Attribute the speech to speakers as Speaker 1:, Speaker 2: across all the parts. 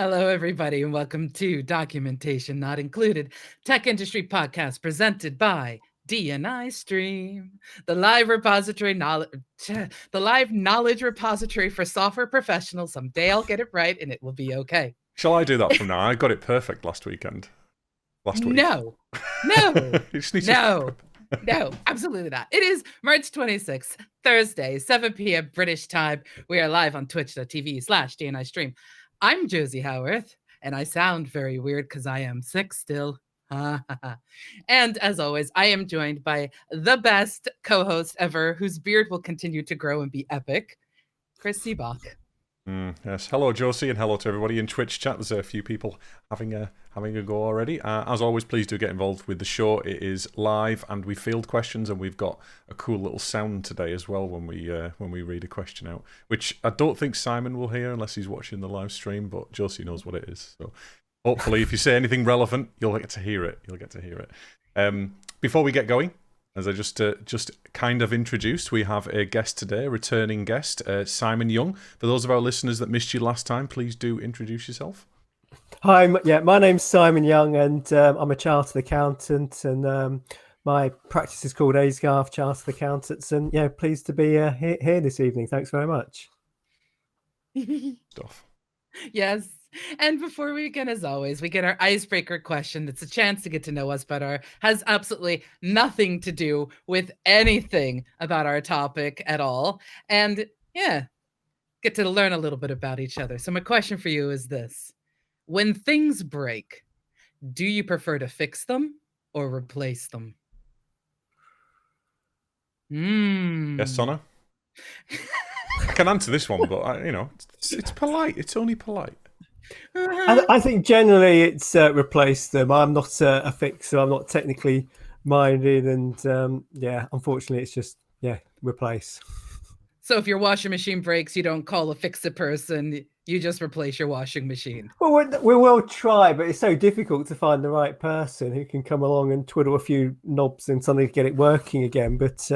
Speaker 1: Hello, everybody, and welcome to Documentation Not Included, tech industry podcast presented by DNI Stream, the live knowledge repository for software professionals. Someday I'll get it right, and it will be okay.
Speaker 2: Shall I do that from now? I got it perfect last week.
Speaker 1: No, absolutely not. It is March 26th, Thursday, 7 p.m. British time. We are live on twitch.tv/DNI Stream. I'm Josey Howarth, and I sound very weird because I am sick still. And as always, I am joined by the best co-host ever, whose beard will continue to grow and be epic, Chris Seabach.
Speaker 2: Yes, hello Josey, and hello to everybody in Twitch chat. There's a few people having a go already. As always, please do get involved with the show. It is live, and we field questions, and we've got a cool little sound today as well when we read a question out, which I don't think Simon will hear unless he's watching the live stream. But Josey knows what it is, so hopefully, if you say anything relevant, you'll get to hear it. Before we get going, as I just kind of introduced, we have a guest today, a returning guest, Simon Young. For those of our listeners that missed you last time, please do introduce yourself.
Speaker 3: Hi, my name's Simon Young, and I'm a chartered accountant, and my practice is called ASGARF Chartered Accountants, and pleased to be here this evening. Thanks very much.
Speaker 2: Stuff.
Speaker 1: Yes. And before we begin, as always, we get our icebreaker question. That's a chance to get to know us better. Has absolutely nothing to do with anything about our topic at all. And get to learn a little bit about each other. So my question for you is this. When things break, do you prefer to fix them or replace them?
Speaker 2: Yes, Sonna? I can answer this one, but it's polite. It's only polite.
Speaker 3: I think generally it's replace them. I'm not a fixer. I'm not technically minded, and unfortunately, it's just replace.
Speaker 1: So if your washing machine breaks, you don't call a fix-it person. You just replace your washing machine.
Speaker 3: Well, we will try, but it's so difficult to find the right person who can come along and twiddle a few knobs and suddenly get it working again. But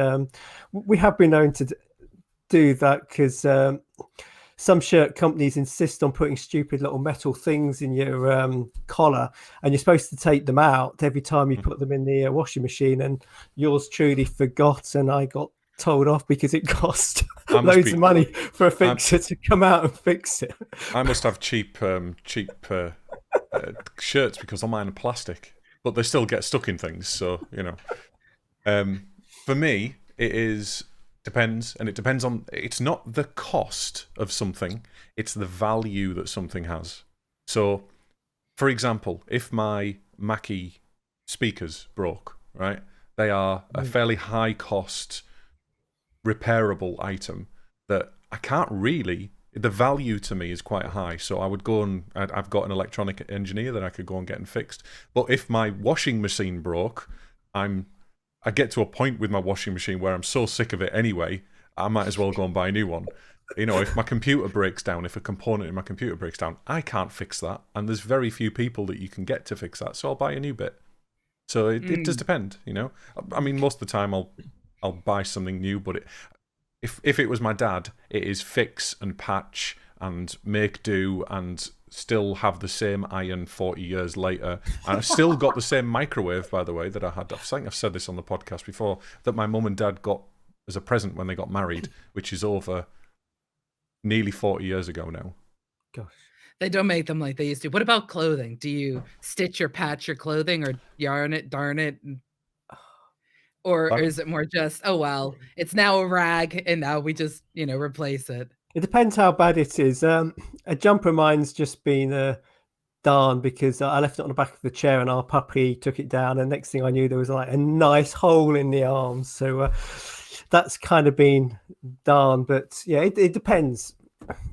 Speaker 3: we have been known to do that because some shirt companies insist on putting stupid little metal things in your collar, and you're supposed to take them out every time you put them in the washing machine. And yours truly forgot, and I got told off because it cost loads of money for a fixer to come out and fix it.
Speaker 2: I must have cheap shirts because all mine are plastic, but they still get stuck in things. So for me, it depends, and it depends on. It's not the cost of something; it's the value that something has. So, for example, if my Mackie speakers broke, right, they are a fairly high cost repairable item that I can't really. The value to me is quite high, so I would go and I've got an electronic engineer that I could go and get and fixed. But if my washing machine broke, I get to a point with my washing machine where I'm so sick of it anyway, I might as well go and buy a new one. If my computer breaks down, if a component in my computer breaks down, I can't fix that, and there's very few people that you can get to fix that, so I'll buy a new bit. So it does depend, I mean, most of the time I'll buy something new, but if it was my dad, it is fix and patch and make do and still have the same iron 40 years later. And I've still got the same microwave, by the way, that I had. I think I've said this on the podcast before, that my mum and dad got as a present when they got married, which is over nearly 40 years ago now.
Speaker 3: Gosh.
Speaker 1: They don't make them like they used to. What about clothing? Do you stitch or patch your clothing or yarn it, darn it? Or is it more just, oh, well, it's now a rag and now we just, replace it?
Speaker 3: It depends how bad it is. A jumper of mine's just been darn because I left it on the back of the chair and our puppy took it down. And next thing I knew, there was like a nice hole in the arms. So that's kind of been darn. But yeah, it depends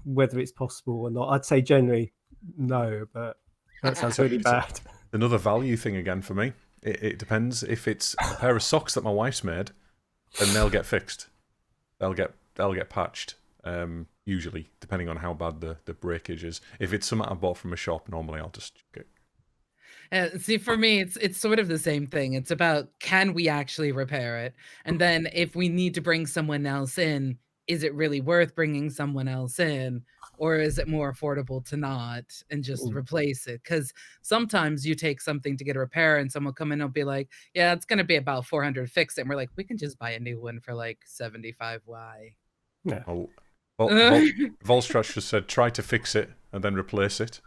Speaker 3: whether it's possible or not. I'd say generally no, but that sounds really bad.
Speaker 2: Another value thing again for me. It depends. If it's a pair of socks that my wife's made, then they'll get fixed. They'll get patched. Usually, depending on how bad the breakage is. If it's something I bought from a shop, normally I'll just check
Speaker 1: it. See, for me, it's sort of the same thing. It's about, can we actually repair it? And then if we need to bring someone else in, is it really worth bringing someone else in? Or is it more affordable to not and just replace it? Because sometimes you take something to get a repair and someone will come in and be like, yeah, it's going to be about 400 fix it. And we're like, we can just buy a new one for like 75. Why?
Speaker 3: Yeah.
Speaker 2: Oh, Volstratch just said, try to fix it and then replace it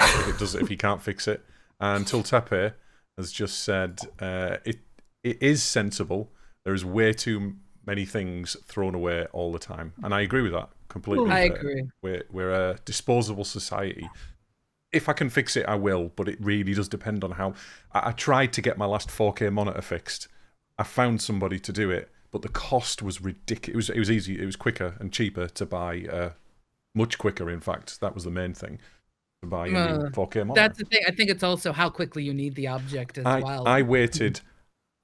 Speaker 2: if you can't fix it. And Tultepe has just said, it is sensible. There is way too many things thrown away all the time. And I agree with that completely.
Speaker 1: I agree.
Speaker 2: We're a disposable society. If I can fix it, I will, but it really does depend on how. I tried to get my last 4K monitor fixed. I found somebody to do it, but the cost was ridiculous. It was easy. It was quicker and cheaper to buy, much quicker, in fact. That was the main thing, to buy a new 4K monitor.
Speaker 1: That's the thing. I think it's also how quickly you need the object as well.
Speaker 2: I waited,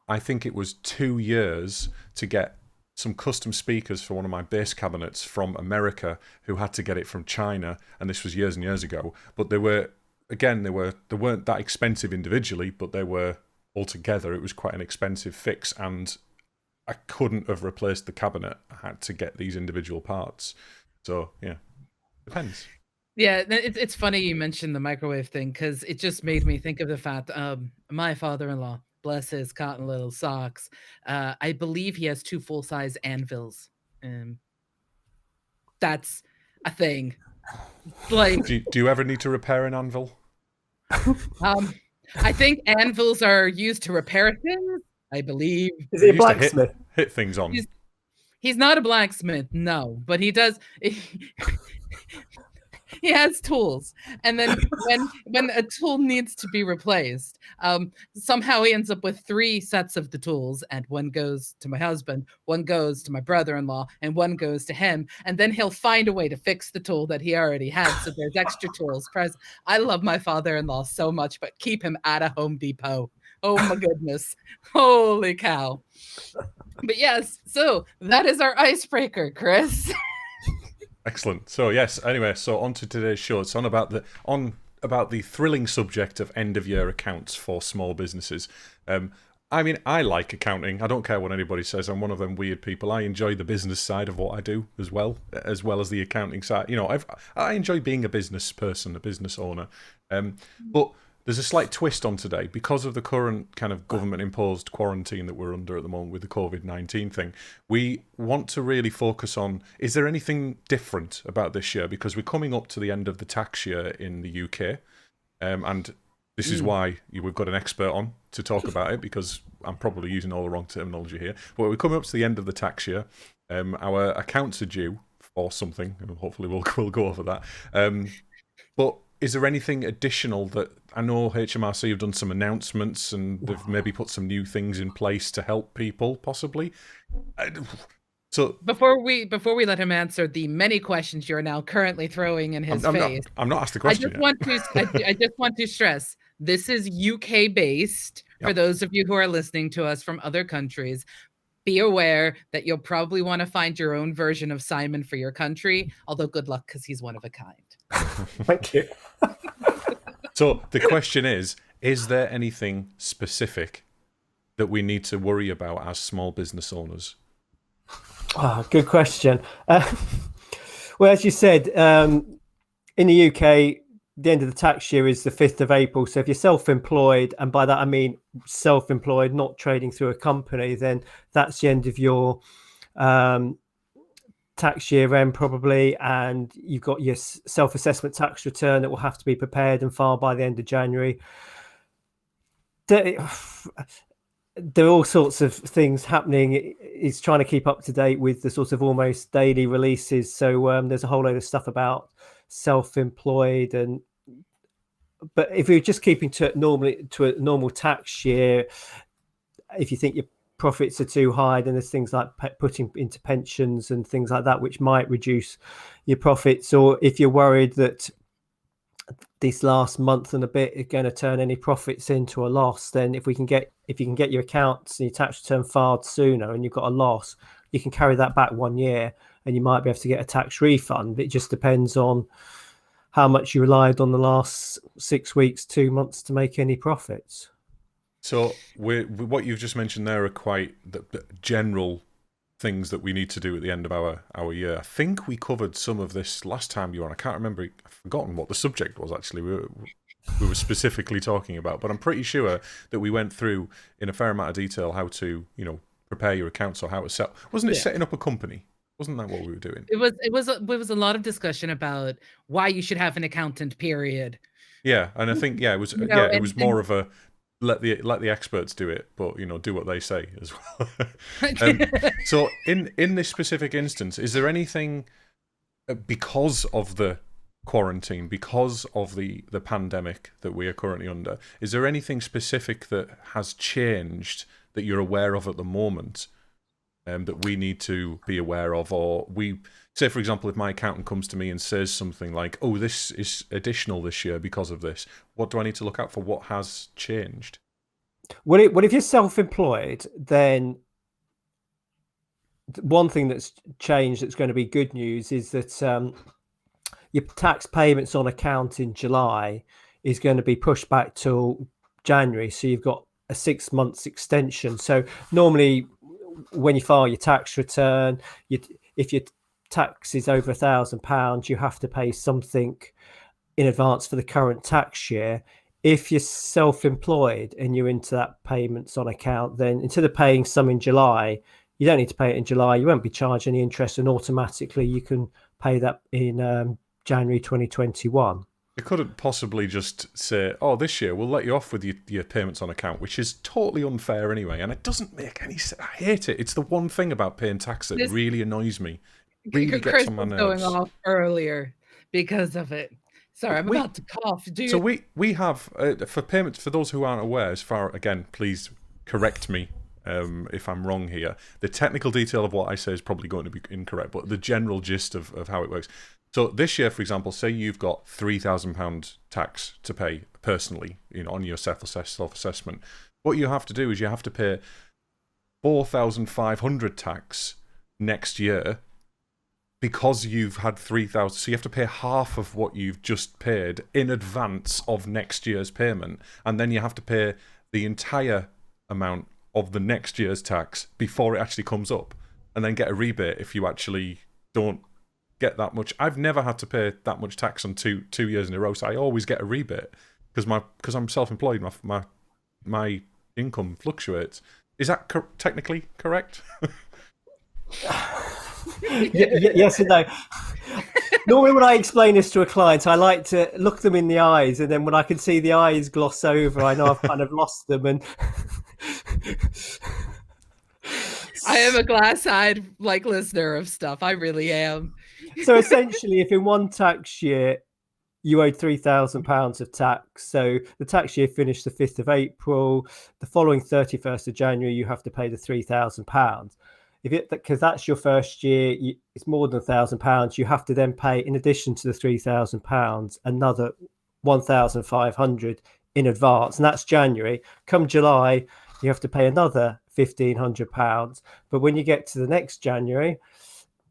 Speaker 2: I think it was 2 years to get some custom speakers for one of my bass cabinets from America, who had to get it from China, and this was years and years ago. But they weren't that expensive individually, but they were altogether. It was quite an expensive fix, and I couldn't have replaced the cabinet. I had to get these individual parts. So yeah, depends.
Speaker 1: Yeah, it's funny you mentioned the microwave thing, because it just made me think of the fact my father-in-law, bless his cotton little socks, I believe he has 2 full-size anvils. That's a thing. Like,
Speaker 2: do you ever need to repair an anvil?
Speaker 1: I think anvils are used to repair things, I believe.
Speaker 3: Is he a blacksmith?
Speaker 2: Hit things on.
Speaker 1: He's not a blacksmith, no, but he does. He has tools, and then when a tool needs to be replaced, somehow he ends up with 3 sets of the tools, and one goes to my husband, one goes to my brother-in-law, and one goes to him, and then he'll find a way to fix the tool that he already had, so there's extra tools present. I love my father-in-law so much, but keep him at a Home Depot. Oh my goodness. Holy cow. But yes, so that is our icebreaker, Chris.
Speaker 2: Excellent. So yes, anyway, so on to today's show. It's on about the thrilling subject of end of year accounts for small businesses. I mean, I like accounting. I don't care what anybody says. I'm one of them weird people. I enjoy the business side of what I do as well as the accounting side. You know, I enjoy being a business person, a business owner. But there's a slight twist on today because of the current kind of government-imposed quarantine that we're under at the moment with the COVID-19 thing. We want to really focus on, is there anything different about this year? Because we're coming up to the end of the tax year in the UK. And this is why we've got an expert on to talk about it, because I'm probably using all the wrong terminology here. But we're coming up to the end of the tax year. Our accounts are due for something, and hopefully we'll go over that. But is there anything additional that, I know HMRC have done some announcements and they've maybe put some new things in place to help people, possibly? So
Speaker 1: before we let him answer the many questions you're now currently throwing in his face,
Speaker 2: I'm not asked the question.
Speaker 1: I just want to stress, this is UK based. Yep. For those of you who are listening to us from other countries, be aware that you'll probably want to find your own version of Simon for your country, although good luck, because he's one of a kind.
Speaker 3: Thank you.
Speaker 2: So the question is there anything specific that we need to worry about as small business owners?
Speaker 3: Oh, good question. Well, as you said, in the UK, the end of the tax year is the 5th of April. So if you're self-employed, and by that I mean self-employed, not trading through a company, then that's the end of your tax year end probably, and you've got your self-assessment tax return that will have to be prepared and filed by the end of January. There are all sorts of things happening. It's trying to keep up to date with the sort of almost daily releases. So there's a whole load of stuff about self-employed, but if you're just keeping to a normal tax year, if you think your profits are too high, then there's things like putting into pensions and things like that, which might reduce your profits. Or if you're worried that this last month and a bit are going to turn any profits into a loss, then if you can get your accounts and your tax return filed sooner and you've got a loss, you can carry that back 1 year and you might be able to get a tax refund. It just depends on how much you relied on the last 6 weeks, 2 months to make any profits.
Speaker 2: So what you've just mentioned there are quite the general things that we need to do at the end of our year. I think we covered some of this last time you were on. I can't remember. I've forgotten what the subject was actually. We were specifically talking about, but I'm pretty sure that we went through in a fair amount of detail how to, prepare your accounts or how to set. Wasn't it setting up a company? Wasn't that what we were doing?
Speaker 1: It was a lot of discussion about why you should have an accountant, period.
Speaker 2: Yeah, and I think it was it was more of a let the experts do it, but do what they say as well. So in this specific instance, is there anything because of the quarantine, because of the pandemic that we are currently under, is there anything specific that has changed that you're aware of at the moment that we need to be aware of? Or we say, for example, if my accountant comes to me and says something like, oh, this is additional this year because of this, what do I need to look out for? What has changed?
Speaker 3: Well, if you're self-employed, then one thing that's changed that's going to be good news is that your tax payments on account in July is going to be pushed back till January. So you've got a 6 months extension. So normally when you file your tax return, if your tax is over £1,000, you have to pay something in advance for the current tax year. If you're self-employed and you're into that payments on account, then instead of paying some in July, you don't need to pay it in July. You won't be charged any interest, and automatically you can pay that in January 2021.
Speaker 2: You couldn't possibly just say, oh, this year we'll let you off with your payments on account, which is totally unfair anyway, and it doesn't make any sense. I hate it. It's the one thing about paying tax that really annoys me. Really gets on my nerves.
Speaker 1: Going off earlier because of it. Sorry, I'm about to cough.
Speaker 2: So we have, for payments, for those who aren't aware, again, please correct me if I'm wrong here. The technical detail of what I say is probably going to be incorrect, but the general gist of how it works. So this year, for example, say you've got £3,000 tax to pay personally, on your self-assessment. What you have to do is you have to pay £4,500 tax next year because you've had £3,000. So you have to pay half of what you've just paid in advance of next year's payment, and then you have to pay the entire amount of the next year's tax before it actually comes up, and then get a rebate if you actually don't get that much. I've never had to pay that much tax on two years in a row, so I always get a rebate because I'm self-employed. My income fluctuates. Is that technically correct?
Speaker 3: Yes and no. Normally when I explain this to a client, I like to look them in the eyes, and then when I can see the eyes gloss over, I know I've kind of lost them. And
Speaker 1: I am a glass-eyed listener of stuff. I really am.
Speaker 3: So essentially, if in one tax year you owed £3,000 of tax, so the tax year finished the 5th of April, the following 31st of January, you have to pay the £3,000. Because that's your first year, it's more than £1,000. You have to then pay, in addition to the £3,000, another £1,500 in advance, and that's January. Come July, you have to pay another £1,500. But when you get to the next January,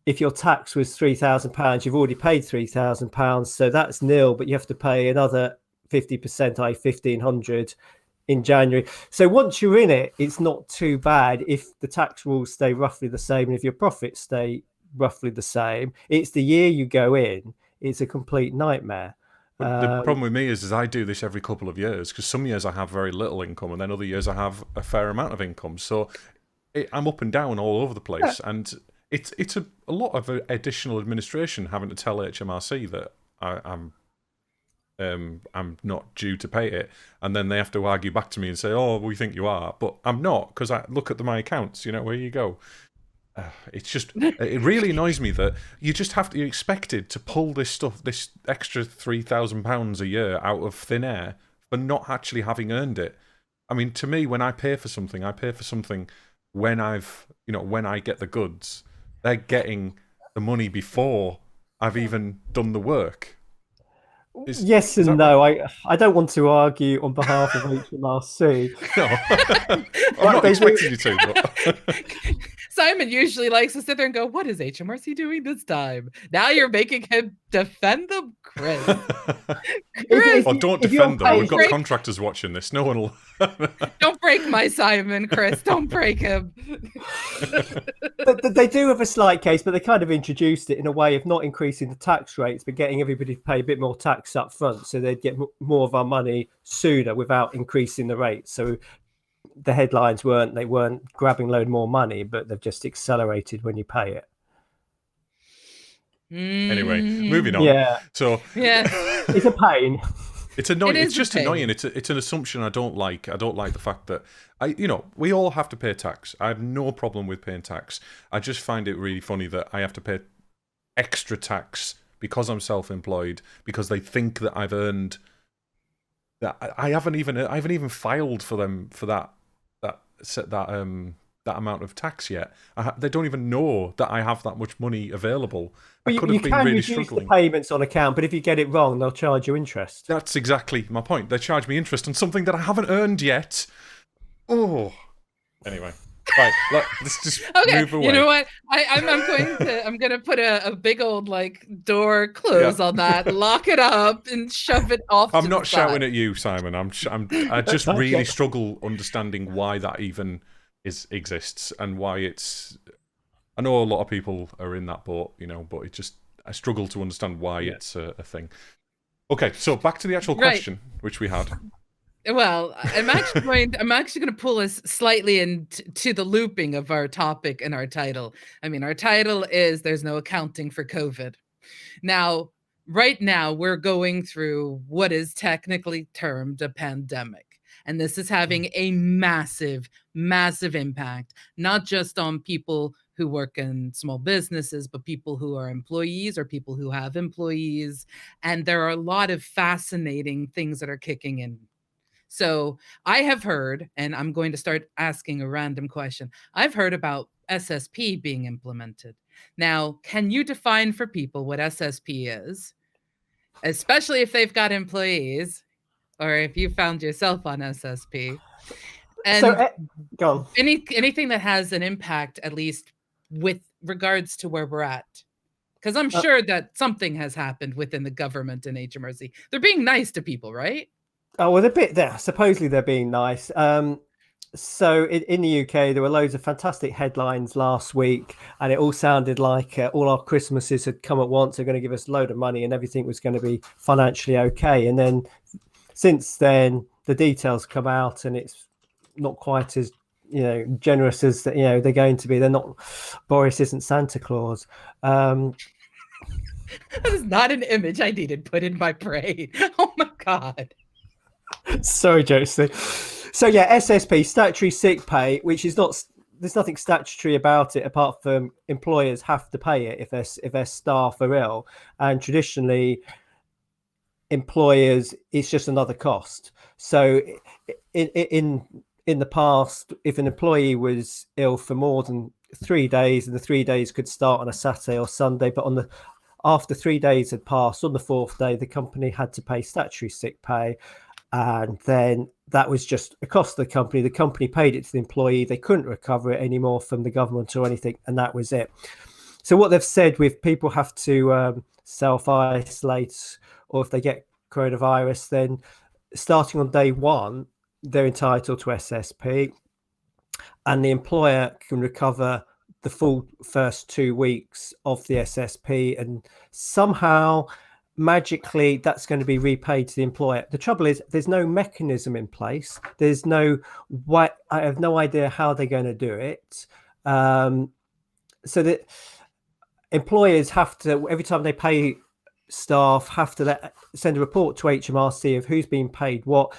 Speaker 3: if your tax was £3,000, you've already paid £3,000, so that's nil. But you have to pay another 50%, i.e., £1,500 in January. So once you're in it, it's not too bad if the tax rules stay roughly the same and if your profits stay roughly the same. It's the year you go in, it's a complete nightmare.
Speaker 2: The problem with me is I do this every couple of years, because some years I have very little income and then other years I have a fair amount of income. So I'm up and down all over the place. Yeah. And it's a lot of additional administration having to tell HMRC that I'm not due to pay it, and then they have to argue back to me and say, "Oh, we think you are," but I'm not, because I look at my accounts. Where you go. It's just it really annoys me that you're expected to pull this extra £3,000 a year out of thin air for not actually having earned it. I mean, to me, when I pay for something, when when I get the goods. They're getting the money before I've even done the work.
Speaker 3: Yes
Speaker 2: is
Speaker 3: and
Speaker 2: that
Speaker 3: no. I don't want to argue on behalf of HMRC.
Speaker 2: No, I'm not expecting you to. But...
Speaker 1: Simon usually likes to sit there and go, "What is HMRC doing this time?" Now you're making him defend them, Chris.
Speaker 2: Oh, don't defend them. We've got contractors watching this. No one will.
Speaker 1: Don't break my Simon, Chris. Don't break him.
Speaker 3: They do have a slight case, but they kind of introduced it in a way of not increasing the tax rates, but getting everybody to pay a bit more tax up front, so they'd get more of our money sooner without increasing the rate. So the headlines weren't grabbing a load more money, but they've just accelerated when you pay it.
Speaker 2: Anyway, moving on.
Speaker 3: Yeah.
Speaker 2: So
Speaker 1: yeah,
Speaker 3: it's a pain.
Speaker 2: It's annoying. It's just annoying. It's an assumption I don't like. I don't like the fact that we all have to pay tax. I have no problem with paying tax. I just find it really funny that I have to pay extra tax because I'm self-employed, because they think that I've earned that. I haven't even filed for them for that amount of tax yet. They don't even know that I have that much money available. I could have been really struggling. You can reduce
Speaker 3: the payments on account, but if you get it wrong, they'll charge you interest.
Speaker 2: That's exactly my point. They charge me interest on something that I haven't earned yet. Oh, anyway, right. Let's just move away.
Speaker 1: You know what? I'm gonna put a big old door close on that, lock it up, and shove it off.
Speaker 2: I'm not shouting at you, Simon. I just really struggle understanding why that even exists and why it's. I know a lot of people are in that boat, but I struggle to understand why it's a thing. Okay, so back to the actual question, which we had.
Speaker 1: Well, I'm actually going to pull us slightly into the looping of our topic and our title. I mean, our title is "There's no accounting for COVID." Now, right now, we're going through what is technically termed a pandemic. And this is having a massive, massive impact, not just on people who work in small businesses, but people who are employees or people who have employees. And there are a lot of fascinating things that are kicking in. So I have heard, and I'm going to start asking a random question. I've heard about SSP being implemented. Now, can you define for people what SSP is, especially if they've got employees? Or if you found yourself on SSP, and
Speaker 3: so, go on.
Speaker 1: Anything that has an impact, at least with regards to where we're at, because I'm sure that something has happened within the government and HMRC. They're being nice to people, right?
Speaker 3: Oh, well, supposedly they're being nice. So in the UK, there were loads of fantastic headlines last week, and it all sounded like all our Christmases had come at once. They're going to give us a load of money, and everything was going to be financially okay. And then since then, the details come out, and it's not quite as generous as they're going to be. They're not. Boris isn't Santa Claus.
Speaker 1: That is not an image I needed put in my brain. Oh my god.
Speaker 3: Sorry, Josey. So yeah, SSP, statutory sick pay, which is not. There's nothing statutory about it apart from employers have to pay it if their staff are ill, and traditionally, employers, it's just another cost. So in the past, if an employee was ill for more than 3 days, and the 3 days could start on a Saturday or Sunday, but after 3 days had passed, on the fourth day, the company had to pay statutory sick pay. And then that was just a cost of the company. The company paid it to the employee. They couldn't recover it anymore from the government or anything, and that was it. So what they've said with people have to self-isolate, or if they get coronavirus, then starting on day one, they're entitled to SSP, and the employer can recover the full first 2 weeks of the SSP, and somehow magically that's going to be repaid to the employer. The trouble is there's no mechanism in place. There's no I have no idea how they're going to do it. So that employers have to, every time they pay staff, have to send a report to HMRC of who's being paid what.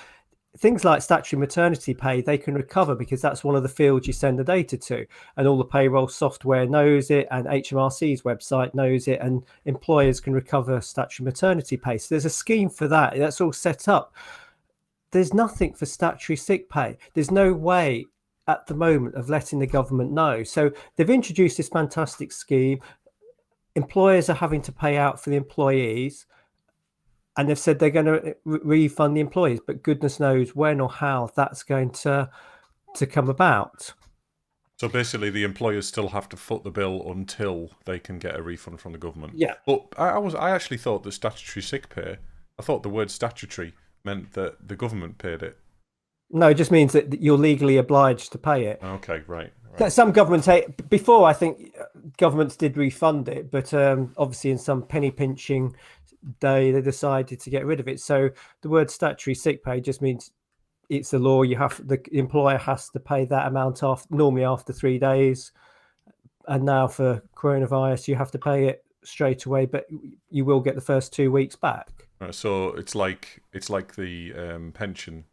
Speaker 3: Things like statutory maternity pay, they can recover because that's one of the fields you send the data to, and all the payroll software knows it, and HMRC's website knows it, and employers can recover statutory maternity pay. So there's a scheme for that. That's all set up. There's nothing for statutory sick pay. There's no way at the moment of letting the government know. So they've introduced this fantastic scheme. Employers are having to pay out for the employees. and they've said they're going to refund the employees, but goodness knows when or how that's going to come about.
Speaker 2: So basically, the employers still have to foot the bill until they can get a refund from the government.
Speaker 3: Yeah.
Speaker 2: But I actually thought the statutory sick pay. I thought the word statutory meant that the government paid it.
Speaker 3: No, it just means that you're legally obliged to pay it.
Speaker 2: Okay, right.
Speaker 3: Some governments, before I think governments did refund it, but obviously in some penny pinching day they decided to get rid of it. So the word statutory sick pay just means it's the law. The employer has to pay that amount off normally after 3 days, and now for coronavirus you have to pay it straight away, but you will get the first 2 weeks back.
Speaker 2: Right, so it's like the pension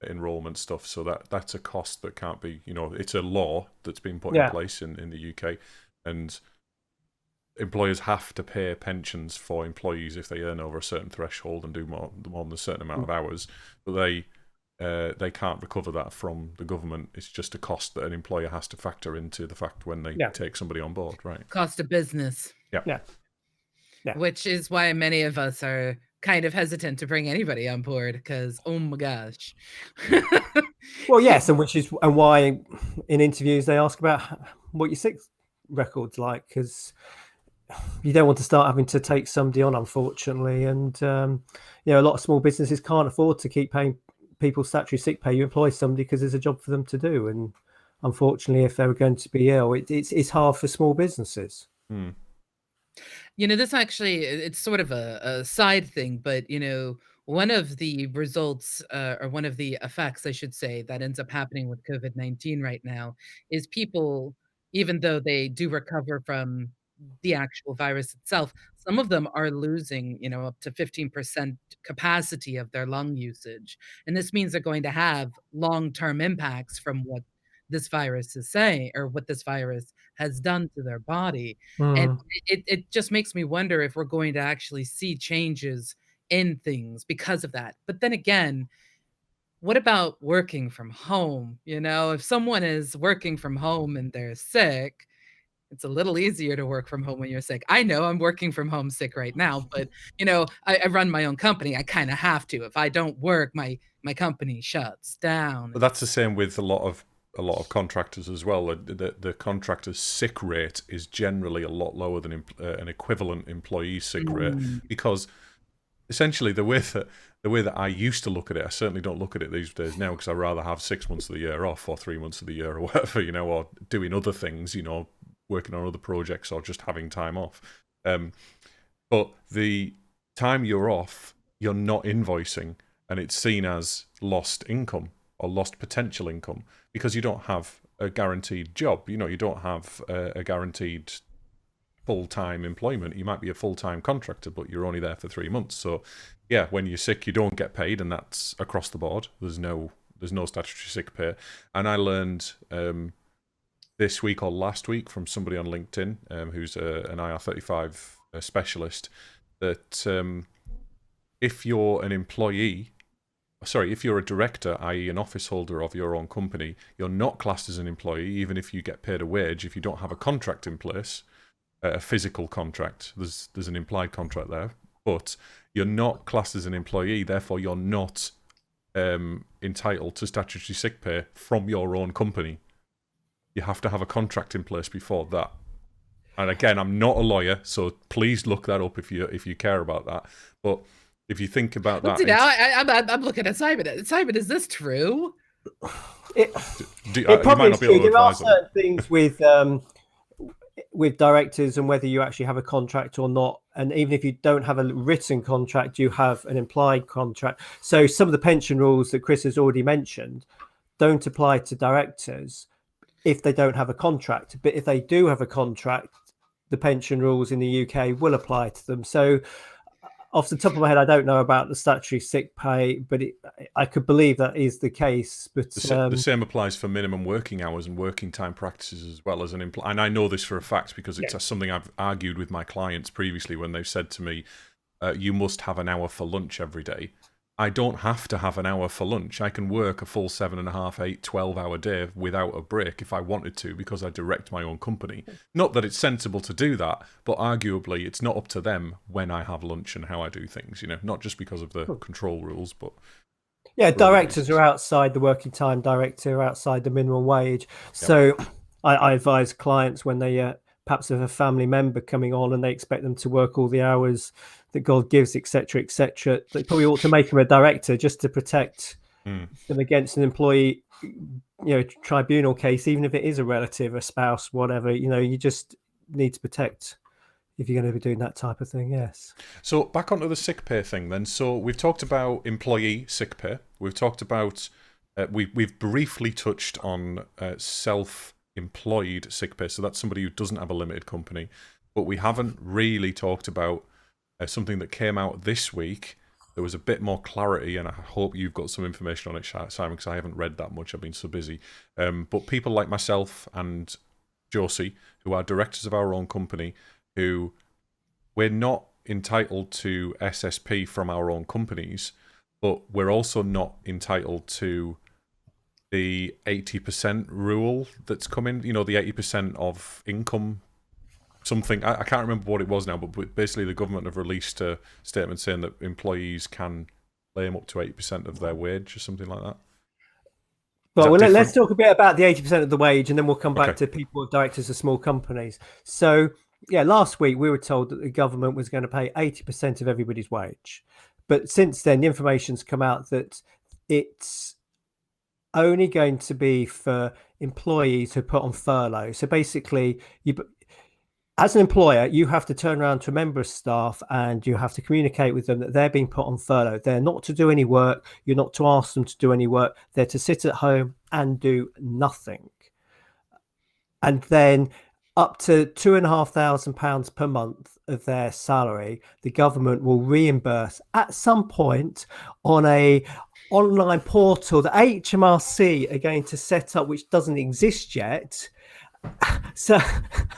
Speaker 2: enrollment stuff. So that's a cost that can't be, it's a law that's been put in place in the UK, and employers have to pay pensions for employees if they earn over a certain threshold and do more than a certain amount of hours, but they can't recover that from the government. It's just a cost that an employer has to factor into the fact when they take somebody on board, right?
Speaker 1: Cost of business.
Speaker 3: Yeah.
Speaker 1: Which is why many of us are kind of hesitant to bring anybody on board, because oh my gosh.
Speaker 3: Well, yes, and why in interviews they ask about what your sick record's like, because you don't want to start having to take somebody on, unfortunately. And a lot of small businesses can't afford to keep paying people statutory sick pay. You employ somebody because there's a job for them to do, and unfortunately if they're going to be ill, it's hard for small businesses.
Speaker 1: This actually, it's sort of a side thing, but one of the results, or one of the effects I should say, that ends up happening with COVID-19 right now is people, even though they do recover from the actual virus itself, some of them are losing, up to 15% capacity of their lung usage. And this means they're going to have long-term impacts from what this virus is saying, or what this virus has done to their body. And it just makes me wonder if we're going to actually see changes in things because of that. But then again, what about working from home? If someone is working from home and they're sick, it's a little easier to work from home when you're sick. I know I'm working from home sick right now, but I run my own company. I kind of have to. If I don't work, my company shuts down.
Speaker 2: But that's the same with a lot of contractors as well. The contractor's sick rate is generally a lot lower than an equivalent employee sick rate, because essentially the way that I used to look at it, I certainly don't look at it these days now, because I'd rather have 6 months of the year off or 3 months of the year or whatever, or doing other things, working on other projects or just having time off. But the time you're off, you're not invoicing, and it's seen as lost income or lost potential income, because you don't have a guaranteed job. You don't have a guaranteed full-time employment. You might be a full-time contractor, but you're only there for 3 months. So yeah, when you're sick, you don't get paid, and that's across the board. There's no statutory sick pay. And I learned this week or last week from somebody on LinkedIn who's an IR35 specialist, that if you're an employee, if you're a director, i.e. an office holder of your own company, you're not classed as an employee, even if you get paid a wage, if you don't have a contract in place, a physical contract. There's an implied contract there, but you're not classed as an employee, therefore you're not entitled to statutory sick pay from your own company. You have to have a contract in place before that. And again, I'm not a lawyer, so please look that up if you care about that. But if you think about that,
Speaker 1: I'm looking at Simon. Simon, is this true?
Speaker 3: It probably is true. There are certain things with directors and whether you actually have a contract or not. And even if you don't have a written contract, you have an implied contract. So some of the pension rules that Chris has already mentioned don't apply to directors if they don't have a contract. But if they do have a contract, the pension rules in the UK will apply to them. So off the top of my head, I don't know about the statutory sick pay, but I could believe that is the case. But
Speaker 2: the same applies for minimum working hours and working time practices as well as and I know this for a fact because it's something I've argued with my clients previously when they've said to me, you must have an hour for lunch every day. I don't have to have an hour for lunch. I can work a full 7.5, 8, 12-hour day without a break if I wanted to, because I direct my own company. Not that it's sensible to do that, but arguably it's not up to them when I have lunch and how I do things, you know, not just because of the control rules, but...
Speaker 3: Yeah, directors are outside the working time directive, outside the minimum wage. So I advise clients when they perhaps have a family member coming on and they expect them to work all the hours that God gives, etc., etc., they probably ought to make them a director just to protect them against an employee, tribunal case, even if it is a relative, a spouse, whatever. You just need to protect if you're going to be doing that type of thing. Yes.
Speaker 2: So back onto the sick pay thing then. So we've talked about employee sick pay. We've talked about we've briefly touched on self-employed sick pay. So that's somebody who doesn't have a limited company. But we haven't really talked about something that came out this week. There was a bit more clarity, and I hope you've got some information on it, Simon, because I haven't read that much. I've been so busy. But people like myself and Josey, who are directors of our own company, who we're not entitled to SSP from our own companies, but we're also not entitled to the 80% rule that's coming, the 80% of income something. I can't remember what it was now, but basically the government have released a statement saying that employees can claim up to 80% of their wage or something like that.
Speaker 3: Well, let's talk a bit about the 80% of the wage, and then we'll come back to people, directors of small companies. So, last week we were told that the government was going to pay 80% of everybody's wage. But since then, the information's come out that it's only going to be for employees who are put on furlough. So basically, as an employer, you have to turn around to a member of staff and you have to communicate with them that they're being put on furlough. They're not to do any work. You're not to ask them to do any work. They're to sit at home and do nothing. And then up to £2,500 per month of their salary, the government will reimburse at some point on a online portal that HMRC are going to set up, which doesn't exist yet. So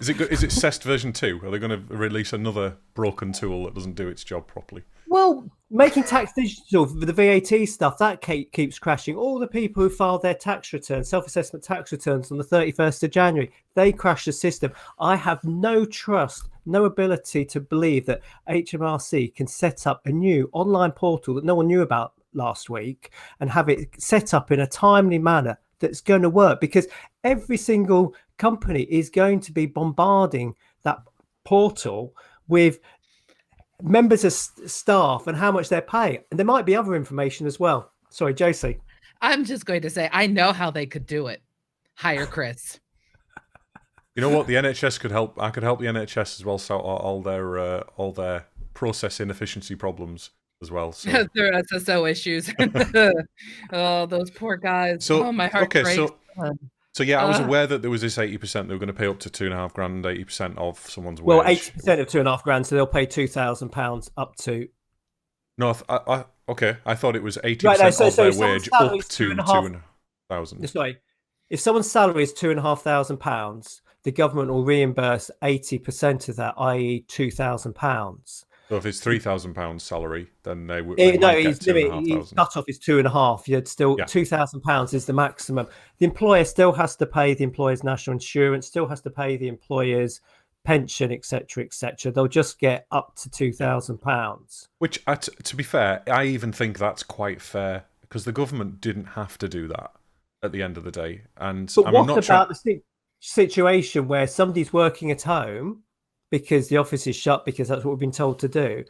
Speaker 2: is it CEST version 2? Are they going to release another broken tool that doesn't do its job properly?
Speaker 3: Well, making tax digital for the VAT stuff, that keeps crashing. All the people who filed their tax returns, self-assessment tax returns on the 31st of January, they crashed the system. I have no trust, no ability to believe that HMRC can set up a new online portal that no one knew about last week and have it set up in a timely manner that's going to work, because every single company is going to be bombarding that portal with members of staff and how much they're paying. And there might be other information as well. Sorry, Josey.
Speaker 1: I'm just going to say, I know how they could do it. Hire Chris.
Speaker 2: You know what? The NHS could help. I could help the NHS as well sort out all their process inefficiency problems as well. So.
Speaker 1: Their SSO issues. Oh, those poor guys.
Speaker 2: So,
Speaker 1: my heart breaks.
Speaker 2: So yeah, I was aware that there was this 80%. They were going to pay up to £2,500, 80% of someone's wage.
Speaker 3: Well, 80% of £2,500, so they'll pay £2,000 up to.
Speaker 2: No, okay. I thought it was 80% of their wage up to £2,500.
Speaker 3: Sorry, if someone's salary is £2,500, the government will reimburse 80% of that, i.e., £2,000.
Speaker 2: So if it's £3,000 salary, then they would.
Speaker 3: His cut off is 2.5. You'd still £2,000 is the maximum. The employer still has to pay the employer's national insurance, still has to pay the employer's pension, etc., etc. They'll just get up to £2,000.
Speaker 2: Which, to be fair, I even think that's quite fair, because the government didn't have to do that at the end of the day. And
Speaker 3: but what about the situation where somebody's working at home because the office is shut, because that's what we've been told to do,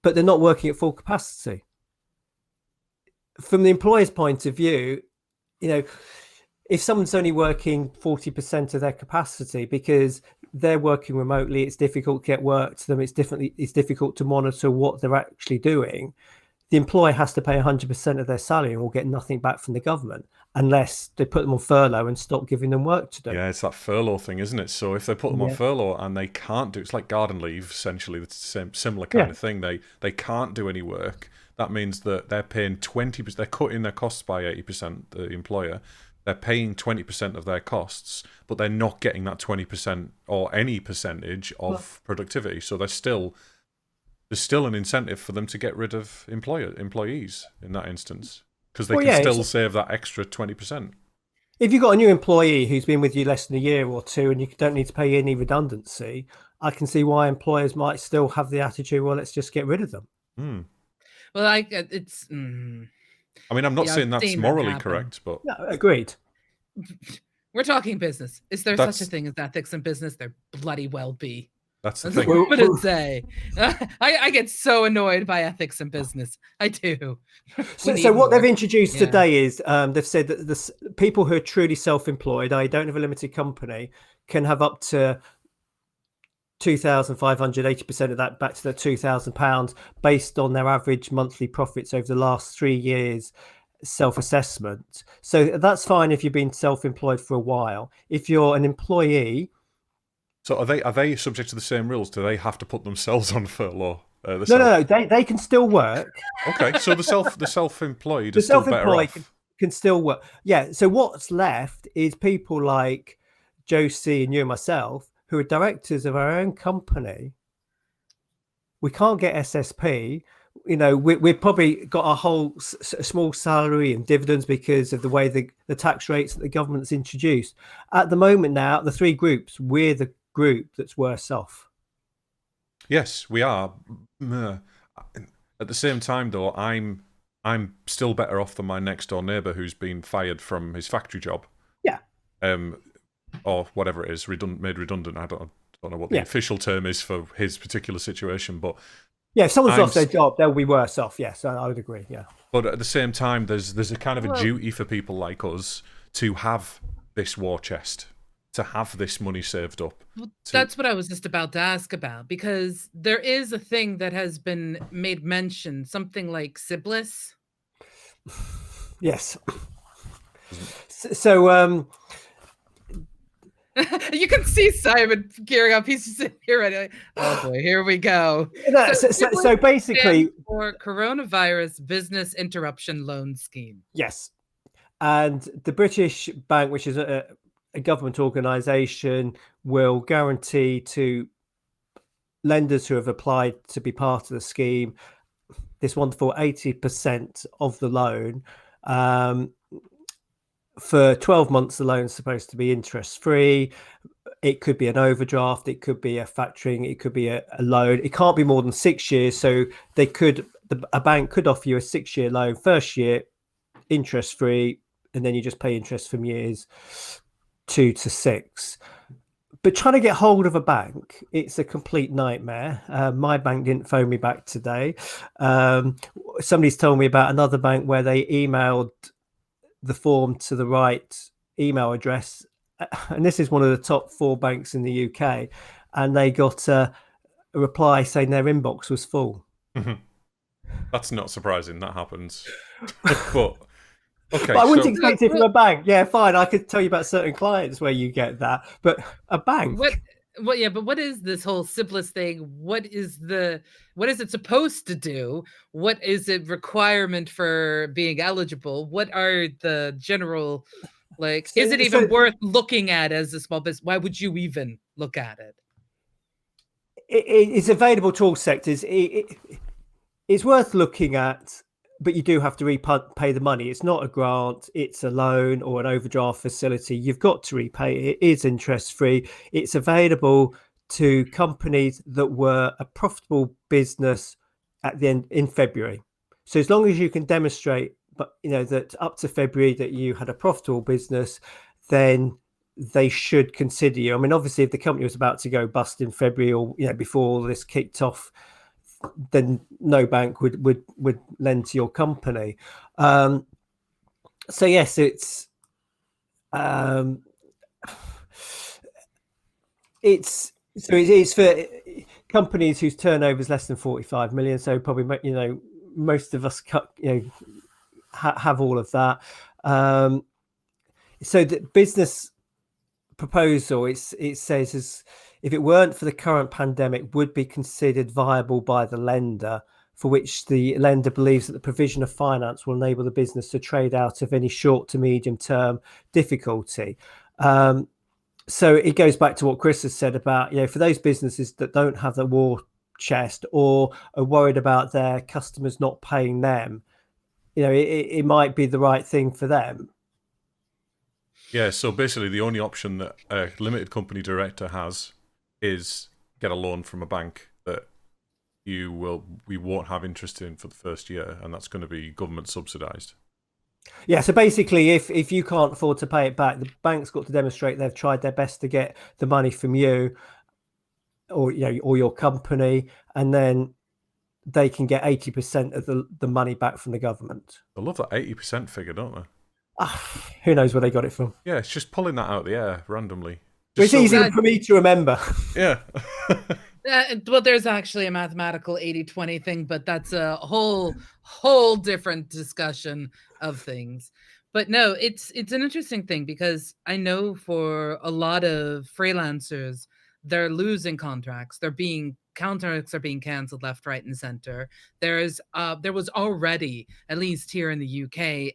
Speaker 3: but they're not working at full capacity? From the employer's point of view, if someone's only working 40% of their capacity because they're working remotely, it's difficult to get work to them, it's difficult to monitor what they're actually doing, the employer has to pay 100% of their salary and will get nothing back from the government unless they put them on furlough and stop giving them work to do.
Speaker 2: Yeah, it's that furlough thing, isn't it? So if they put them on furlough and they can't do, it's like garden leave, essentially, it's the similar kind of thing. They can't do any work. That means that they're paying 20%, they're cutting their costs by 80%, the employer. They're paying 20% of their costs, but they're not getting that 20% or any percentage of productivity. So they're still there's still an incentive for them to get rid of employees in that instance, because they
Speaker 3: Well,
Speaker 2: can
Speaker 3: yeah,
Speaker 2: still save that extra 20%.
Speaker 3: if you've got a new employee who's been with you less than a year or two and you don't need to pay any redundancy, I can see why employers might still have the attitude, well, let's just get rid of them.
Speaker 1: Well,
Speaker 2: I mean, I'm not saying that's morally correct, but...
Speaker 3: No, agreed.
Speaker 1: We're talking business. Is there
Speaker 2: That's-
Speaker 1: such a thing as ethics in business? There bloody well be.
Speaker 2: That's the
Speaker 1: That's
Speaker 2: thing.
Speaker 1: what I would say. I get so annoyed by ethics in business. I do.
Speaker 3: So what they've introduced
Speaker 1: Yeah.
Speaker 3: today is they've said that the people who are truly self-employed, I don't have a limited company, can have up to 2,500, 80% of that back to the £2,000 based on their average monthly profits over the last 3 years self-assessment. So that's fine if you've been self-employed for a while. If you're an employee...
Speaker 2: So are they subject to the same rules? Do they have to put themselves on furlough?
Speaker 3: No, they can still work.
Speaker 2: Okay, so the self-employed are still better off.
Speaker 3: Can still work. Yeah. So what's left is people like Josey and you and myself, who are directors of our own company. We can't get SSP. You know, we've probably got a whole small salary and dividends because of the way the tax rates that the government's introduced. At the moment now, the three groups, we're the group that's worse off.
Speaker 2: Yes, we are. At the same time, though, I'm still better off than my next door neighbour who's been fired from his factory job.
Speaker 3: Yeah.
Speaker 2: Or whatever it is, made redundant. I don't know what the official term is for his particular situation, but
Speaker 3: yeah, if someone's lost their job, they'll be worse off. Yes, I would agree. Yeah.
Speaker 2: But at the same time, there's a kind of a duty for people like us to have this war chest, to have this money saved up.
Speaker 1: Well, that's what I was just about to ask about, because there is a thing that has been made mention, something like CBLIS.
Speaker 3: Yes. So
Speaker 1: you can see Simon gearing up. He's just sitting here ready. Like, oh boy, here we go.
Speaker 3: No, so basically,
Speaker 1: for Coronavirus Business Interruption Loan Scheme.
Speaker 3: Yes, and the British Bank, which is a government organisation, will guarantee to lenders who have applied to be part of the scheme this wonderful 80% of the loan. For 12 months, the loan is supposed to be interest-free. It could be an overdraft. It could be a factoring. It could be a loan. It can't be more than 6 years. So a bank could offer you a 6-year loan, first year interest-free, and then you just pay interest from years 2 to 6. But trying to get hold of a bank, it's a complete nightmare. My bank didn't phone me back today. Somebody's told me about another bank where they emailed the form to the right email address, and this is one of the top 4 banks in the UK, and they got a reply saying their inbox was full.
Speaker 2: That's not surprising. That happens. But okay,
Speaker 3: but I wouldn't expect it from a bank. Yeah, fine, I could tell you about certain clients where you get that, but a bank.
Speaker 1: But what is this whole CBLIS thing? What is it supposed to do? What is it requirement for being eligible? What are the general, like, is it even worth looking at as a small business? Why would you even look at it?
Speaker 3: It's available to all sectors. It's worth looking at, but you do have to repay the money. It's not a grant, it's a loan or an overdraft facility. You've got to repay it. It is interest-free. It's available to companies that were a profitable business at the end in February. So as long as you can demonstrate, but that up to February that you had a profitable business, then they should consider you. I mean, obviously, if the company was about to go bust in February or before all this kicked off, then no bank would lend to your company. So yes, it's for companies whose turnover is less than 45 million. So probably most of us have all of that. So the business proposal, it says if it weren't for the current pandemic, would be considered viable by the lender, for which the lender believes that the provision of finance will enable the business to trade out of any short to medium term difficulty. So it goes back to what Chris has said about, for those businesses that don't have the war chest or are worried about their customers not paying them, it might be the right thing for them.
Speaker 2: Yeah, so basically the only option that a limited company director has is get a loan from a bank that we won't have interest in for the first year, and that's going to be government subsidised.
Speaker 3: Yeah, so basically if you can't afford to pay it back, the bank's got to demonstrate they've tried their best to get the money from you or your company, and then they can get 80% of the money back from the government.
Speaker 2: I love that 80% figure, don't they?
Speaker 3: Who knows where they got it from?
Speaker 2: Yeah, it's just pulling that out of the air randomly.
Speaker 3: It's easy for me to remember.
Speaker 2: Yeah.
Speaker 1: Well, there's actually a mathematical 80-20 thing, but that's a whole different discussion of things. But no, it's an interesting thing, because I know for a lot of freelancers, they're losing contracts. Contracts are being canceled left, right, and center. There was already, at least here in the UK,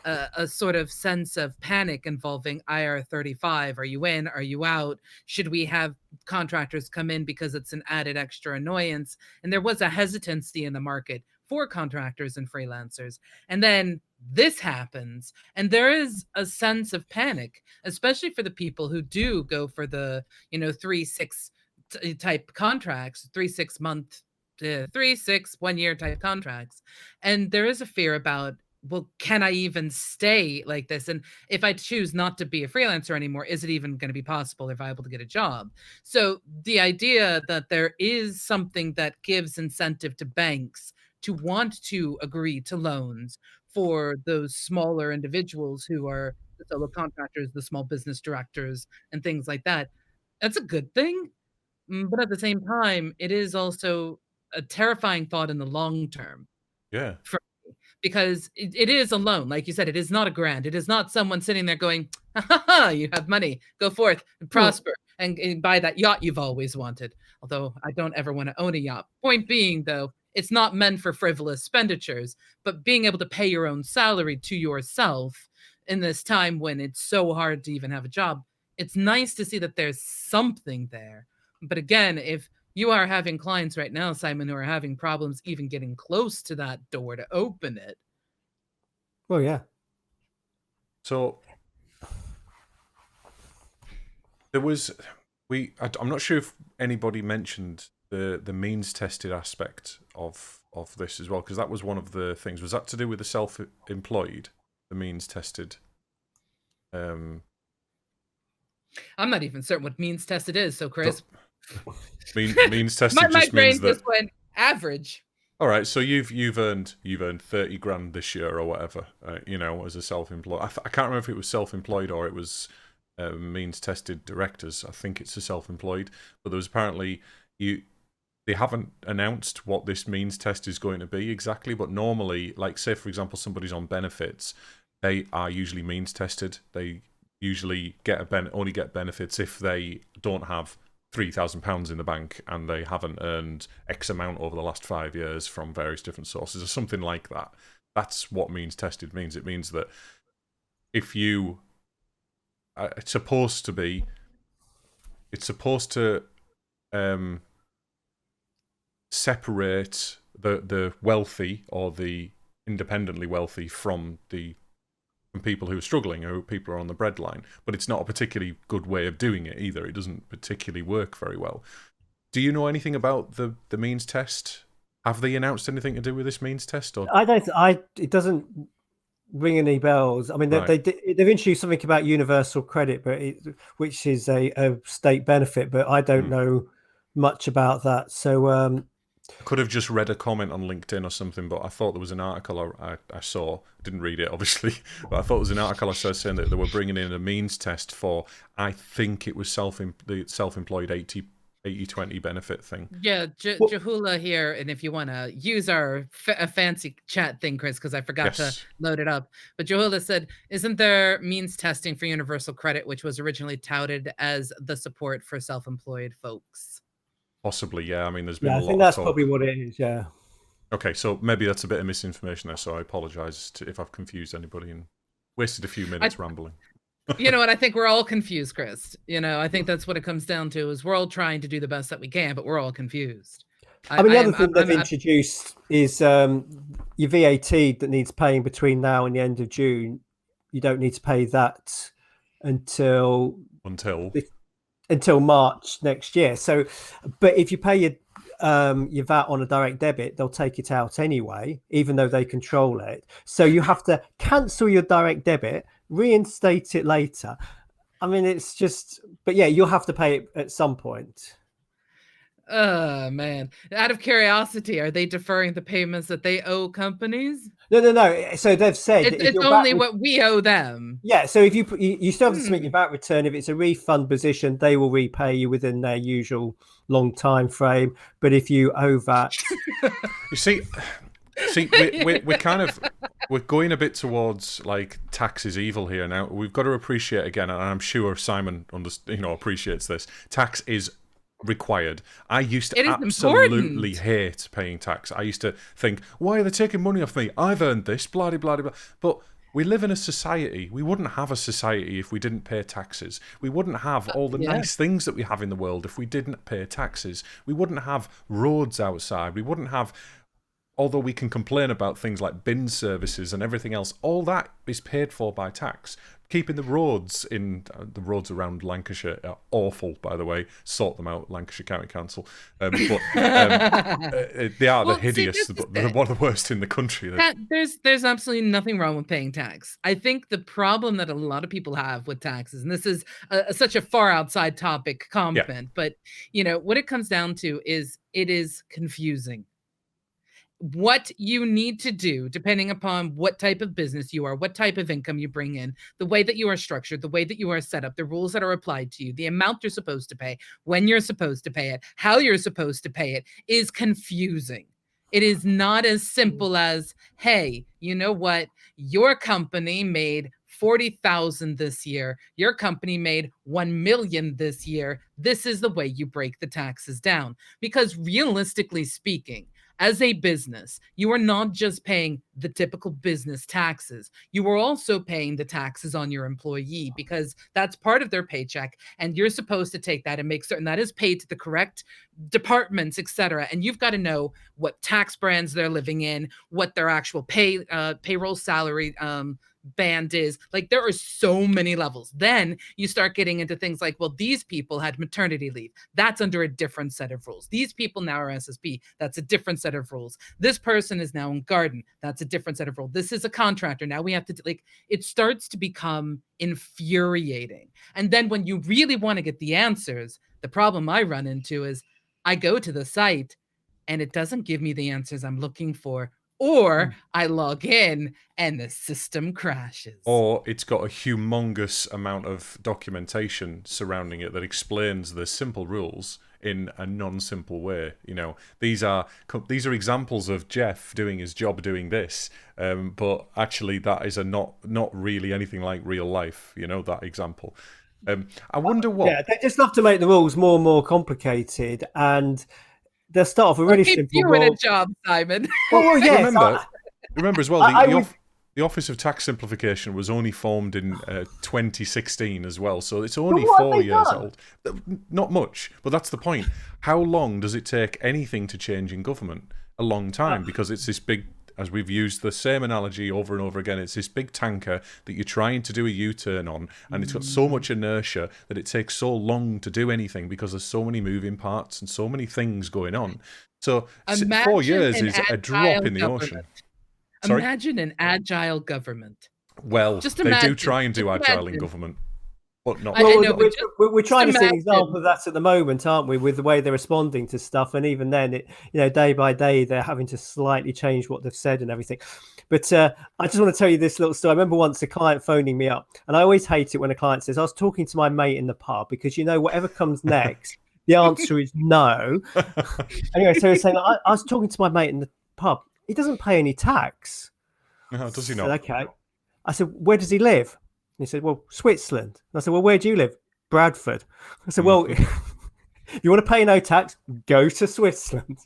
Speaker 1: a sort of sense of panic involving IR35. Are you in? Are you out? Should we have contractors come in because it's an added extra annoyance? And there was a hesitancy in the market for contractors and freelancers. And then this happens, and there is a sense of panic, especially for the people who do go for the 3-6 type contracts, 3-6 month, 3-6 1 year type contracts. And there is a fear about, well, can I even stay like this? And if I choose not to be a freelancer anymore, is it even going to be possible or viable to get a job? So the idea that there is something that gives incentive to banks to want to agree to loans for those smaller individuals who are the solo contractors, the small business directors, and things like that, that's a good thing. But at the same time, it is also a terrifying thought in the long term.
Speaker 2: Yeah.
Speaker 1: Because it is a loan. Like you said, it is not a grant. It is not someone sitting there going, ha, ha, ha, you have money, go forth and prosper and buy that yacht you've always wanted. Although I don't ever want to own a yacht. Point being, though, it's not meant for frivolous expenditures, but being able to pay your own salary to yourself in this time when it's so hard to even have a job, it's nice to see that there's something there. But again, if you are having clients right now, Simon, who are having problems even getting close to that door to open it.
Speaker 3: Well, yeah.
Speaker 2: So there was, I'm not sure if anybody mentioned the means tested aspect of this as well, because that was one of the things. Was that to do with the self-employed, the means tested?
Speaker 1: I'm not even certain what means tested is. So, Chris.
Speaker 2: Means tested
Speaker 1: my
Speaker 2: just
Speaker 1: brain
Speaker 2: means that
Speaker 1: just went average.
Speaker 2: All right, so you've earned 30 grand this year or whatever, as a self-employed. I can't remember if it was self-employed or it was means tested directors. I think it's a self-employed, but there was apparently they haven't announced what this means test is going to be exactly. But normally, like say for example, somebody's on benefits, they are usually means tested. They usually only get benefits if they don't have £3,000 in the bank and they haven't earned X amount over the last 5 years from various different sources or something like that. That's what means tested means. It means that if you, it's supposed to separate the wealthy or the independently wealthy from people who are struggling or people who are on the breadline, but it's not a particularly good way of doing it either. It doesn't particularly work very well. Do you know anything about the means test? Have they announced anything to do with this means test? Or
Speaker 3: it doesn't ring any bells. I mean, they've introduced something about universal credit, but which is a state benefit, but I don't know much about that. So
Speaker 2: I could have just read a comment on LinkedIn or something, but I thought there was an article I saw. Didn't read it, obviously, but I thought there was an article I saw saying that they were bringing in a means test for, I think it was the self-employed 80-20 benefit thing.
Speaker 1: Yeah, Jahula here, and if you want to use our fancy chat thing, Chris, because I forgot to load it up. But Jahula said, isn't there means testing for universal credit, which was originally touted as the support for self-employed folks?
Speaker 2: Possibly, yeah. I mean, there's been a lot of talk.
Speaker 3: I think that's probably what it is, yeah.
Speaker 2: Okay, so maybe that's a bit of misinformation there, so I apologise if I've confused anybody and wasted a few minutes rambling.
Speaker 1: You know what? I think we're all confused, Chris. I think that's what it comes down to, is we're all trying to do the best that we can, but we're all confused.
Speaker 3: I mean, the other thing they've introduced is your VAT that needs paying between now and the end of June. You don't need to pay that until March next year. So, but if you pay your VAT on a direct debit, they'll take it out anyway, even though they control it. So you have to cancel your direct debit, reinstate it later. I mean, it's just, but yeah, you'll have to pay it at some point.
Speaker 1: Oh man! Out of curiosity, are they deferring the payments that they owe companies?
Speaker 3: No. So they've said
Speaker 1: it's only what we owe them.
Speaker 3: Yeah. So if you still have to submit your VAT return. If it's a refund position, they will repay you within their usual long time frame. But if you owe VAT,
Speaker 2: you see, we're kind of going a bit towards like tax is evil here now. We've got to appreciate again, and I'm sure Simon appreciates this. Tax is required. I used to absolutely hate paying tax. I used to think, why are they taking money off me? I've earned this, blah, blah, blah, blah. But we live in a society. We wouldn't have a society if we didn't pay taxes. We wouldn't have all the nice things that we have in the world if we didn't pay taxes. We wouldn't have roads outside. We wouldn't have, although we can complain about things like bin services and everything else, all that is paid for by tax. Keeping the roads the roads around Lancashire are awful, by the way. Sort them out, Lancashire County Council. They are hideous. They're one of the worst in the country.
Speaker 1: There's absolutely nothing wrong with paying tax. I think the problem that a lot of people have with taxes, and this is such a far outside topic comment, but what it comes down to is it is confusing. What you need to do, depending upon what type of business you are, what type of income you bring in, the way that you are structured, the way that you are set up, the rules that are applied to you, the amount you're supposed to pay, when you're supposed to pay it, how you're supposed to pay it, is confusing. It is not as simple as, hey, you know what? Your company made 40,000 this year. Your company made 1 million this year. This is the way you break the taxes down. Because realistically speaking, as a business, you are not just paying the typical business taxes. You are also paying the taxes on your employee, because that's part of their paycheck. And you're supposed to take that and make certain that is paid to the correct departments, etc. And you've got to know what tax brands they're living in, what their actual payroll salary band is. Like, there are so many levels. Then you start getting into things like, well, these people had maternity leave. That's under a different set of rules. These people now are SSP. That's a different set of rules. This person is now in garden. That's a different set of rules. This is a contractor. Now we have to, it starts to become infuriating. And then when you really want to get the answers, the problem I run into is I go to the site and it doesn't give me the answers I'm looking for. Or I log in and the system crashes.
Speaker 2: Or it's got a humongous amount of documentation surrounding it that explains the simple rules in a non-simple way. These are examples of Jeff doing his job doing this, but actually that is not really anything like real life. That example. I wonder what. Yeah,
Speaker 3: they just love to make the rules more and more complicated, and they'll start off a really simple.
Speaker 1: You in a job, Simon.
Speaker 3: Well, yes.
Speaker 2: Remember as well, the Office of Tax Simplification was only formed in 2016 as well, so it's only 4 years old. Not much, but that's the point. How long does it take anything to change in government? A long time, because it's this big, as we've used the same analogy over and over again, it's this big tanker that you're trying to do a U-turn on, and it's got so much inertia that it takes so long to do anything because there's so many moving parts and so many things going on. So 4 years is a drop in the ocean. Sorry?
Speaker 1: Imagine an agile government.
Speaker 2: Well, they do try and do agile in government. But not.
Speaker 3: We're trying to see an example of that at the moment, aren't we? With the way they're responding to stuff, and even then, day by day, they're having to slightly change what they've said and everything. But I just want to tell you this little story. I remember once a client phoning me up, and I always hate it when a client says, "I was talking to my mate in the pub," because whatever comes next, the answer is no. Anyway, so he's saying, I was talking to my mate in the pub. He doesn't pay any tax.
Speaker 2: No, does he not?
Speaker 3: Okay. I said, where does he live? And he said, well, Switzerland. And I said, well, where do you live? Bradford. I said, well, you want to pay no tax? Go to Switzerland.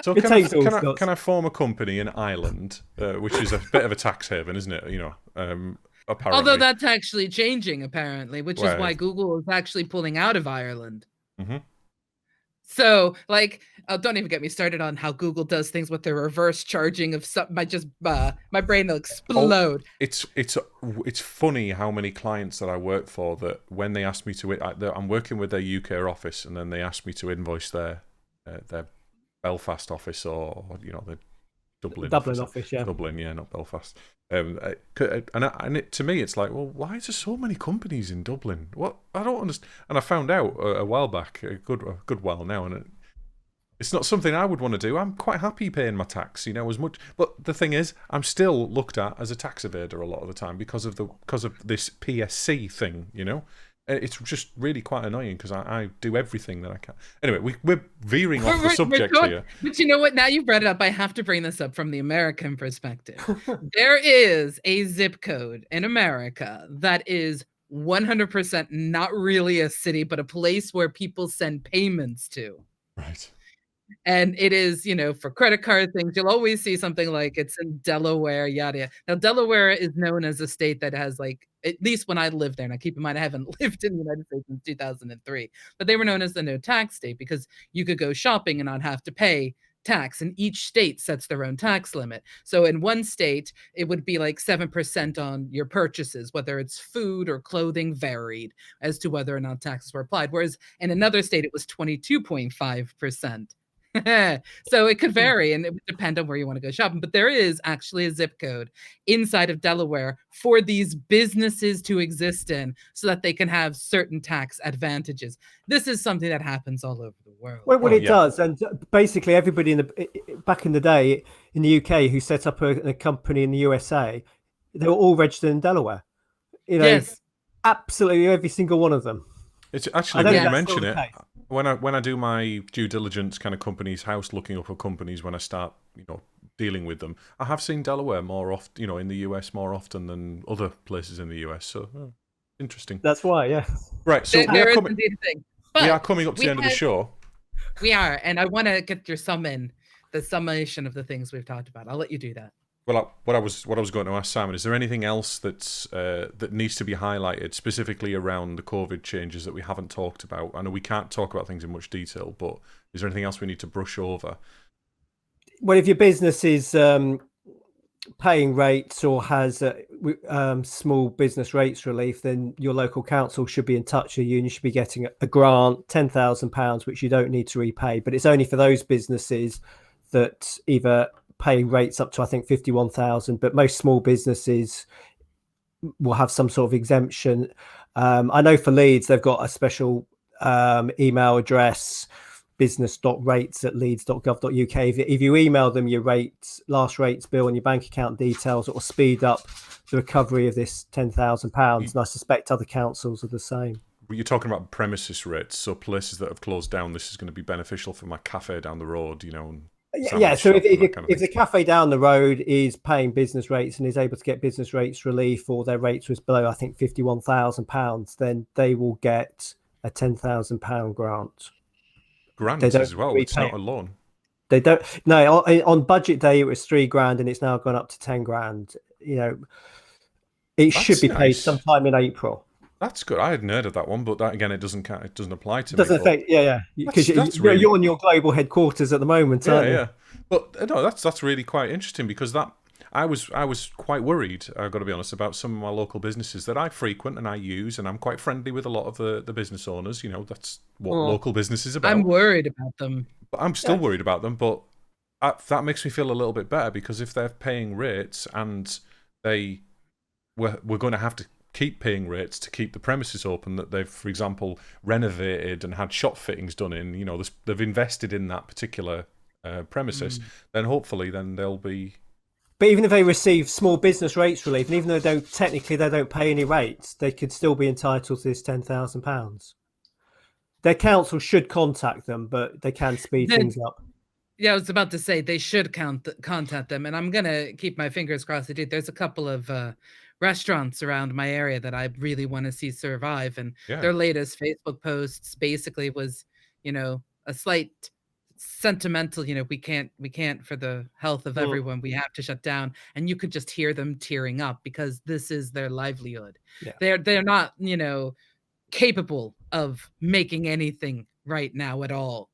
Speaker 2: So
Speaker 3: It takes all
Speaker 2: can
Speaker 3: sorts.
Speaker 2: I form a company in Ireland, which is a bit of a tax haven, isn't it? You know, apparently.
Speaker 1: Although that's actually changing, apparently, which is
Speaker 2: Well,
Speaker 1: why Google is actually pulling out of Ireland.
Speaker 2: Mm-hmm.
Speaker 1: So, like, don't even get me started on how Google does things with their reverse charging of some. My brain will explode.
Speaker 2: It's funny how many clients that I work for that when they ask me to, I'm working with their UK office, and then they ask me to invoice their Belfast office, or you know, the Dublin
Speaker 3: office, yeah.
Speaker 2: Dublin, yeah, not Belfast. To me, it's like, well, why is there so many companies in Dublin? What, I don't understand. And I found out a while back, a good while now, and it's not something I would want to do. I'm quite happy paying my tax, you know, as much. But the thing is, I'm still looked at as a tax evader a lot of the time because of this PSC thing, you know. It's just really quite annoying because I do everything that I can. Anyway, we're veering off the subject here.
Speaker 1: But you know what? Now you brought it up. I have to bring this up from the American perspective. There is a zip code in America that is 100% not really a city, but a place where people send payments to.
Speaker 2: Right.
Speaker 1: And it is, you know, for credit card things, you'll always see something like it's in Delaware, yada, yada. Now, Delaware is known as a state that has, like, at least when I lived there, and I keep in mind I haven't lived in the United States since 2003, but they were known as the no tax state because you could go shopping and not have to pay tax, and each state sets their own tax limit. So in one state, it would be like 7% on your purchases, whether it's food or clothing, varied as to whether or not taxes were applied. Whereas in another state, it was 22.5%. So it could vary and it would depend on where you want to go shopping. But there is actually a zip code inside of Delaware for these businesses to exist in so that they can have certain tax advantages. This is something that happens all over the world.
Speaker 3: Well, it does. And basically everybody back in the day in the UK who set up a company in the USA, they were all registered in Delaware. You know,
Speaker 1: yes.
Speaker 3: Absolutely every single one of them.
Speaker 2: It's actually, when you mention it, when I do my due diligence kind of company's house, looking up for companies when I start, you know, dealing with them, I have seen Delaware more often, you know, in the US more often than other places in the US. So interesting.
Speaker 3: That's why, yeah.
Speaker 2: Right. So we are coming up to the end of the show.
Speaker 1: We are, and I want to get the summation of the things we've talked about. I'll let you do that.
Speaker 2: Well, what I was going to ask Simon, is there anything else that needs to be highlighted specifically around the COVID changes that we haven't talked about? I know we can't talk about things in much detail, but is there anything else we need to brush over?
Speaker 3: Well, if your business is paying rates or has small business rates relief, then your local council should be in touch with you and you should be getting a grant, £10,000, which you don't need to repay. But it's only for those businesses that either paying rates up to, I think, 51,000, but most small businesses will have some sort of exemption. I know for Leeds, they've got a special email address, business.rates@leeds.gov.uk. If you email them your last rates bill and your bank account details, it will speed up the recovery of this £10,000. And I suspect other councils are the same.
Speaker 2: You're talking about premises rates, so places that have closed down, this is going to be beneficial for my cafe down the road, you know.
Speaker 3: Yeah, so if the cafe down the road is paying business rates and is able to get business rates relief, or their rates was below, I think, £51,000, then they will get a £10,000 grant.
Speaker 2: Grant as well. It's not a loan.
Speaker 3: They don't. No, on budget day it was £3,000 and it's now gone up to £10,000. You know, it should be paid sometime in April.
Speaker 2: That's good. I hadn't heard of that one, but that, again, it doesn't apply to me.
Speaker 3: Doesn't affect, yeah, because you're on your global headquarters at the moment, aren't you?
Speaker 2: Yeah. But no, that's really quite interesting because I was quite worried, I've got to be honest, about some of my local businesses that I frequent and I use, and I'm quite friendly with a lot of the business owners. You know, that's what local business is about.
Speaker 1: I'm worried about them.
Speaker 2: But I'm still worried about them, but that makes me feel a little bit better because if they're paying rates and we're going to have to keep paying rates to keep the premises open that they've, for example, renovated and had shop fittings done in, you know, they've invested in that particular premises, then hopefully they'll be...
Speaker 3: But even if they receive small business rates relief, and even though they don't pay any rates, they could still be entitled to this £10,000. Their council should contact them, but they can speed things up.
Speaker 1: Yeah, I was about to say they should contact them, and I'm gonna keep my fingers crossed. There's a couple of restaurants around my area that I really want to see survive, and their latest Facebook posts basically was, you know, a slight sentimental, we can't for the health of everyone, we have to shut down, and you could just hear them tearing up because this is their livelihood.
Speaker 3: Yeah.
Speaker 1: They're not, capable of making anything right now at all.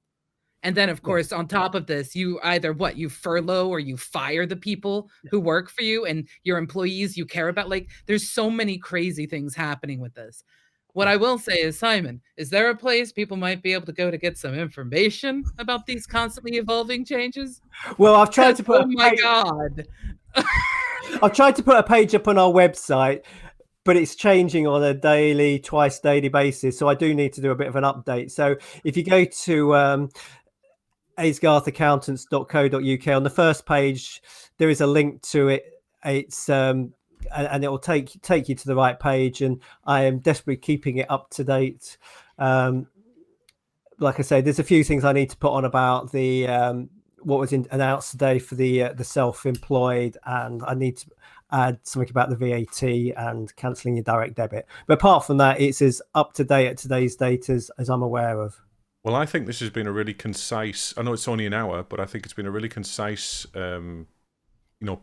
Speaker 1: And then, of course, on top of this, you either you furlough or you fire the people who work for you and your employees you care about. Like, there's so many crazy things happening with this. What I will say is, Simon, is there a place people might be able to go to get some information about these constantly evolving changes?
Speaker 3: Well, I've tried to put.
Speaker 1: Oh my God.
Speaker 3: I've tried to put a page up on our website, but it's changing on a twice daily basis. So I do need to do a bit of an update. So if you go to aysgarthaccountants.co.uk, on the first page, there is a link to it. It's and it will take you to the right page. And I am desperately keeping it up to date. Like I say, there's a few things I need to put on about the what was announced today for the self-employed, and I need to add something about the VAT and cancelling your direct debit. But apart from that, it's as up to date at today's date as I'm aware of.
Speaker 2: Well, I think this has been a really concise. I know it's only an hour, but I think it's been a really concise,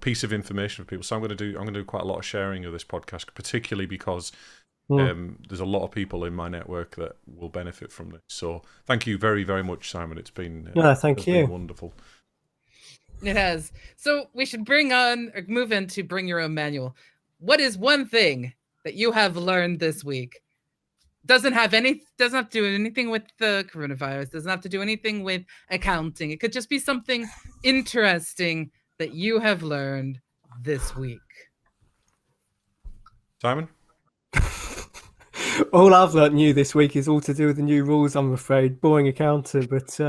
Speaker 2: piece of information for people. So I'm going to do quite a lot of sharing of this podcast, particularly because there's a lot of people in my network that will benefit from this. So thank you very, very much, Simon. It's been
Speaker 3: thank you.
Speaker 2: Been wonderful.
Speaker 1: It has. So we should move into Bring Your Own Manual. What is one thing that you have learned this week? Doesn't have to do anything with the coronavirus. Doesn't have to do anything with accounting. It could just be something interesting that you have learned this week.
Speaker 2: Simon?
Speaker 3: All I've learnt new this week is all to do with the new rules, I'm afraid. Boring accountant, but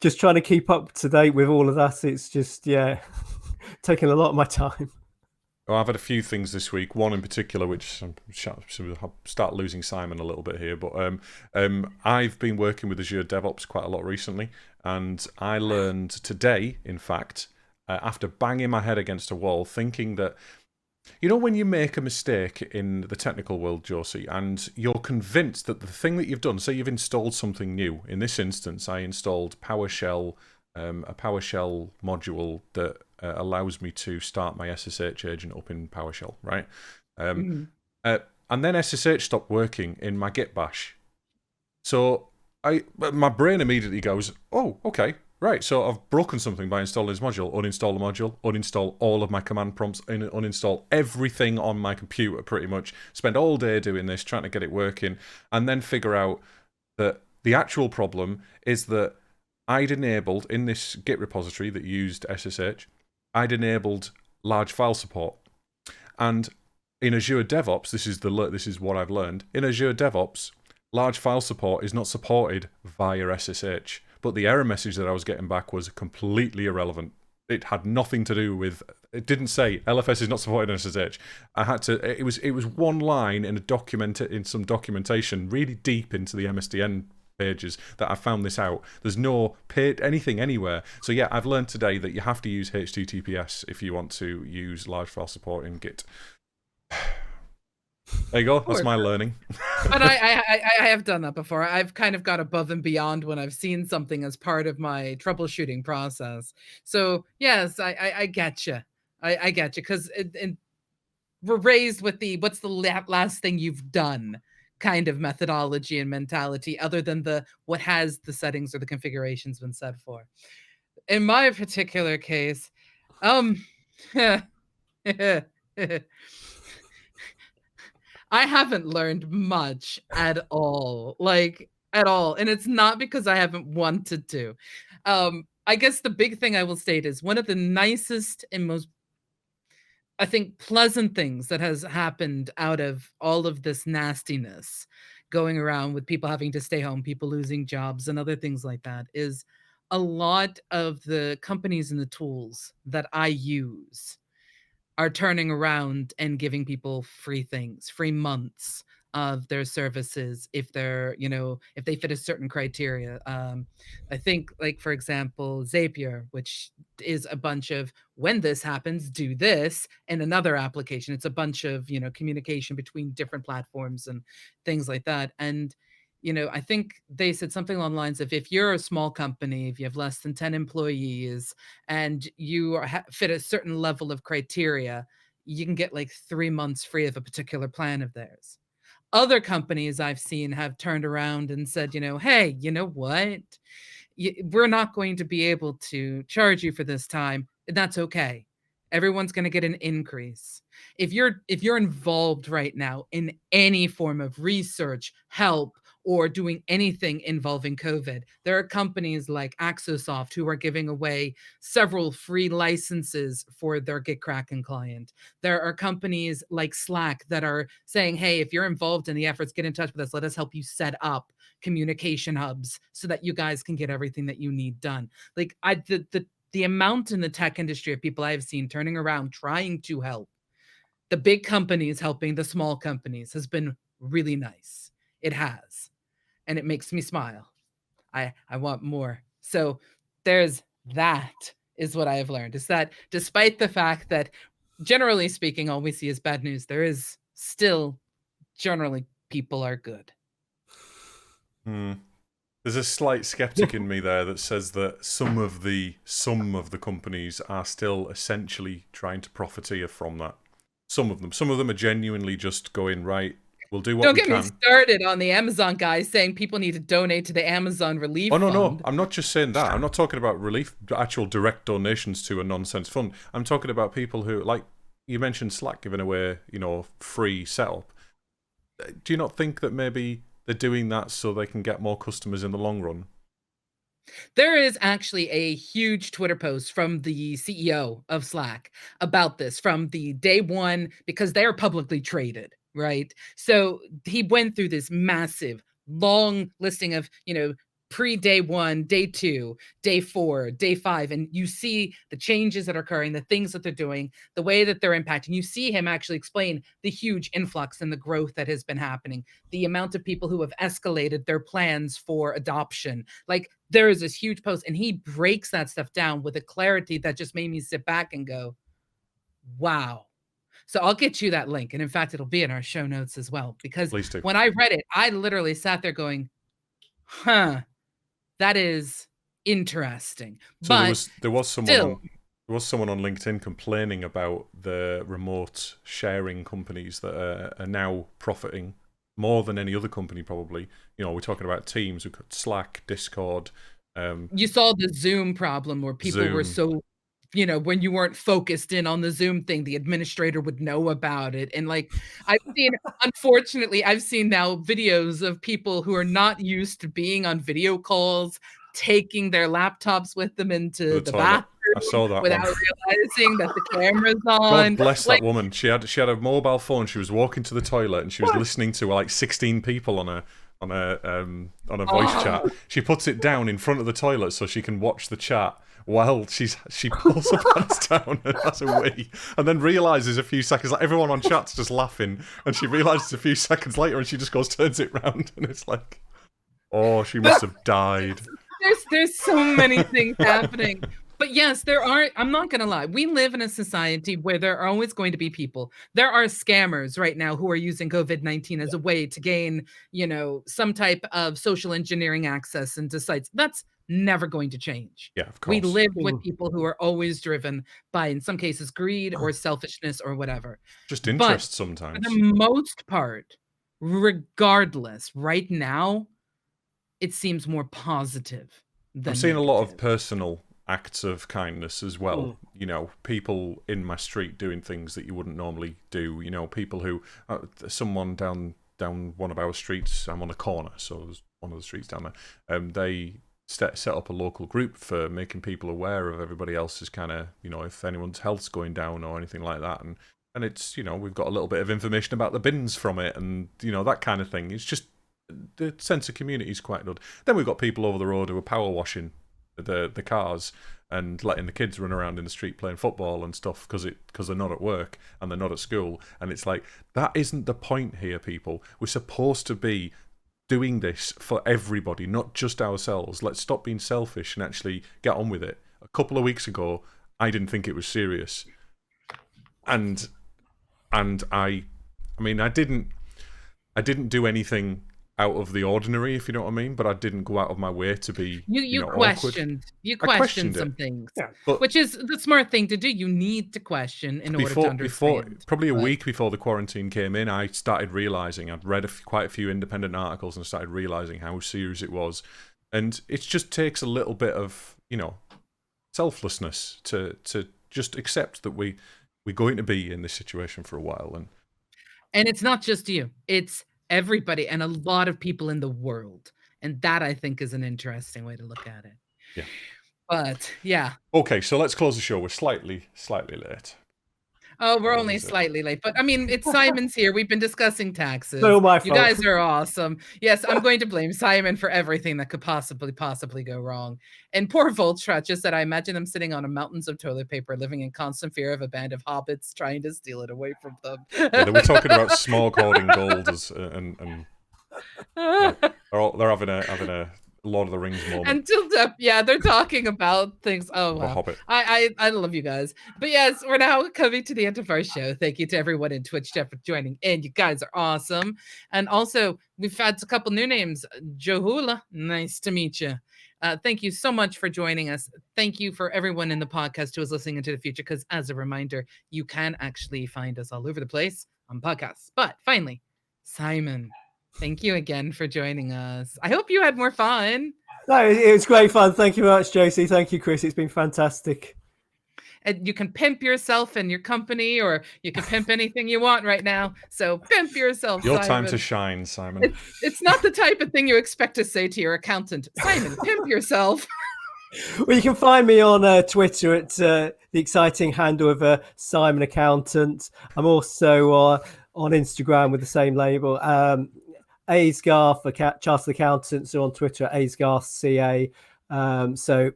Speaker 3: just trying to keep up to date with all of that. It's just, taking a lot of my time.
Speaker 2: Well, I've had a few things this week. One in particular, which I'll start losing Simon a little bit here. But I've been working with Azure DevOps quite a lot recently, and I learned today, in fact, after banging my head against a wall, thinking that, when you make a mistake in the technical world, Josey, and you're convinced that the thing that you've done, say you've installed something new. In this instance, I installed PowerShell, a PowerShell module that allows me to start my SSH agent up in PowerShell, right? And then SSH stopped working in my Git bash. So my brain immediately goes, oh, okay, right. So I've broken something by installing this module. Uninstall the module, uninstall all of my command prompts, uninstall everything on my computer pretty much. Spend all day doing this, trying to get it working, and then figure out that the actual problem is that I'd enabled, in this Git repository that used SSH, I'd enabled large file support. And in Azure DevOps, this is what I've learned. In Azure DevOps, large file support is not supported via SSH. But the error message that I was getting back was completely irrelevant. It had nothing to do with. It didn't say LFS is not supported in SSH. I had to. It was one line in some documentation, really deep into the MSDN pages, that I found this out. There's no anything anywhere. So yeah, I've learned today that you have to use HTTPS if you want to use large file support in Git. There you go. That's my learning.
Speaker 1: But I have done that before. I've kind of got above and beyond when I've seen something as part of my troubleshooting process. So yes, I get you. I get you, because we're raised with the what's the last thing you've done kind of methodology and mentality, other than the what has the settings or the configurations been set for. In my particular case, I haven't learned much at all, and it's not because I haven't wanted to. I guess the big thing I will state is one of the nicest and most, I think, pleasant things that has happened out of all of this nastiness going around with people having to stay home, people losing jobs and other things like that, is a lot of the companies and the tools that I use are turning around and giving people free things, free months of their services if they're, if they fit a certain criteria. I think, like, for example, Zapier, which is a bunch of, when this happens, do this, and another application. It's a bunch of, communication between different platforms and things like that. And I think they said something along the lines of, if you're a small company, if you have less than 10 employees and you fit a certain level of criteria, you can get like 3 months free of a particular plan of theirs. Other companies I've seen have turned around and said, hey, you know what? We're not going to be able to charge you for this time. That's okay. Everyone's going to get an increase. If you're involved right now in any form of research, help, or doing anything involving COVID, there are companies like Axosoft who are giving away several free licenses for their GitKraken client. There are companies like Slack that are saying, hey, if you're involved in the efforts, get in touch with us. Let us help you set up communication hubs so that you guys can get everything that you need done. Like the amount in the tech industry of people I've seen turning around, trying to help the big companies, helping the small companies, has been really nice. It has. And it makes me smile. I want more. So there's that, is what I have learned, is that despite the fact that generally speaking, all we see is bad news, there is still generally people are good.
Speaker 2: There's a slight skeptic in me there that says that some of the companies are still essentially trying to profiteer from that. Some of them are genuinely just going, right, we'll do what we can. Don't
Speaker 1: get me started on the Amazon guys saying people need to donate to the Amazon relief fund.
Speaker 2: No, I'm not just saying that. I'm not talking about relief, actual direct donations to a nonsense fund. I'm talking about people who, like you mentioned, Slack giving away, free setup. Do you not think that maybe they're doing that so they can get more customers in the long run?
Speaker 1: There is actually a huge Twitter post from the CEO of Slack about this from the day one, because they're publicly traded, right? So he went through this massive, long listing of, pre-day one, day two, day four, day five, and you see the changes that are occurring, the things that they're doing, the way that they're impacting. You see him actually explain the huge influx and the growth that has been happening, the amount of people who have escalated their plans for adoption. Like, there is this huge post, and he breaks that stuff down with a clarity that just made me sit back and go, wow. So I'll get you that link. And in fact, it'll be in our show notes as well, because when I read it, I literally sat there going, huh, that is interesting.
Speaker 2: So
Speaker 1: but
Speaker 2: there was someone on LinkedIn complaining about the remote sharing companies that are now profiting more than any other company, probably. We're talking about Teams, we've got Slack, Discord.
Speaker 1: You saw the Zoom problem where people were so, when you weren't focused in on the Zoom thing, the administrator would know about it. And unfortunately, I've seen now videos of people who are not used to being on video calls, taking their laptops with them into the bathroom.
Speaker 2: I saw that
Speaker 1: without realizing that the camera's on.
Speaker 2: God bless that woman. She had a mobile phone. She was walking to the toilet and she was listening to like 16 people on a voice chat. She puts it down in front of the toilet so she can watch the chat while she pulls her pants down and has a wee, and then realizes a few seconds, like everyone on chat's just laughing, and she realizes a few seconds later, and she just turns it round, and it's like, oh, she must have died.
Speaker 1: There's so many things happening. But yes, there are. I'm not going to lie. We live in a society where there are always going to be people. There are scammers right now who are using COVID-19 as a way to gain, some type of social engineering access into sites. That's never going to change.
Speaker 2: Yeah, of course.
Speaker 1: We live with people who are always driven by, in some cases, greed or selfishness or whatever.
Speaker 2: Just interest sometimes.
Speaker 1: For the most part, regardless, right now, it seems more positive than
Speaker 2: I'm seeing
Speaker 1: negative.
Speaker 2: A lot of personal acts of kindness as well. People in my street doing things that you wouldn't normally do. People who someone down one of our streets. I'm on a corner, so there's one of the streets down there. They set up a local group for making people aware of everybody else's kind of, if anyone's health's going down or anything like that, and it's, we've got a little bit of information about the bins from it, and that kind of thing. It's just the sense of community is quite good. Then we've got people over the road who are power washing the cars and letting the kids run around in the street playing football and stuff because they're not at work and they're not at school. And it's like, that isn't the point here, people. We're supposed to be doing this for everybody, not just ourselves. Let's stop being selfish and actually get on with it. A couple of weeks ago, I didn't think it was serious, and I didn't do anything out of the ordinary, if you know what I mean. But I didn't go out of my way to be
Speaker 1: You
Speaker 2: awkward.
Speaker 1: you
Speaker 2: I questioned
Speaker 1: questioned
Speaker 2: it.
Speaker 1: some things,
Speaker 3: Yeah.
Speaker 2: But
Speaker 1: which is the smart thing to do. You need to question in order to understand.
Speaker 2: probably a
Speaker 1: But-
Speaker 2: week before the quarantine came in, I started realizing I'd read quite a few independent articles and started realizing how serious it was, and it just takes a little bit of selflessness to just accept that we're going to be in this situation for a while,
Speaker 1: And it's not just you, it's everybody and a lot of people in the world. And that I think is an interesting way to look at it.
Speaker 2: Yeah.
Speaker 1: But yeah.
Speaker 2: Okay, so let's close the show. We're slightly late.
Speaker 1: Oh, we're
Speaker 2: What
Speaker 1: only
Speaker 2: is it?
Speaker 1: slightly late, but I mean, it's Simon's here. We've been discussing taxes.
Speaker 3: Not all my
Speaker 1: You
Speaker 3: fault.
Speaker 1: guys are awesome. Yes, I'm going to blame Simon for everything that could possibly go wrong. And poor Voltrat just said, I imagine them sitting on a mountains of toilet paper, living in constant fear of a band of hobbits trying to steal it away from them.
Speaker 2: Yeah, they were talking about smog hoarding gold and they're having a Lord of the Rings moment.
Speaker 1: Until they're talking about things. Oh wow.
Speaker 2: Hobbit.
Speaker 1: I love you guys. But yes, we're now coming to the end of our show. Thank you to everyone in Twitch chat for joining in. You guys are awesome. And also we've had a couple new names. Johula, nice to meet you. Thank you so much for joining us. Thank you for everyone in the podcast who is listening into the future, because as a reminder, you can actually find us all over the place on podcasts. But finally, Simon, thank you again for joining us. I hope you had more fun.
Speaker 3: No, it was great fun. Thank you very much, Josey. Thank you, Chris. It's been fantastic.
Speaker 1: And you can pimp yourself and your company, or you can pimp anything you want right now. So pimp yourself,
Speaker 2: Your
Speaker 1: Simon.
Speaker 2: time to shine, Simon.
Speaker 1: It's not the type of thing you expect to say to your accountant. Simon, pimp yourself.
Speaker 3: Well, you can find me on Twitter at the exciting handle of Simon Accountant. I'm also on Instagram with the same label. Aesgarth for Chartered Accountants are on Twitter at AesgarthCA. So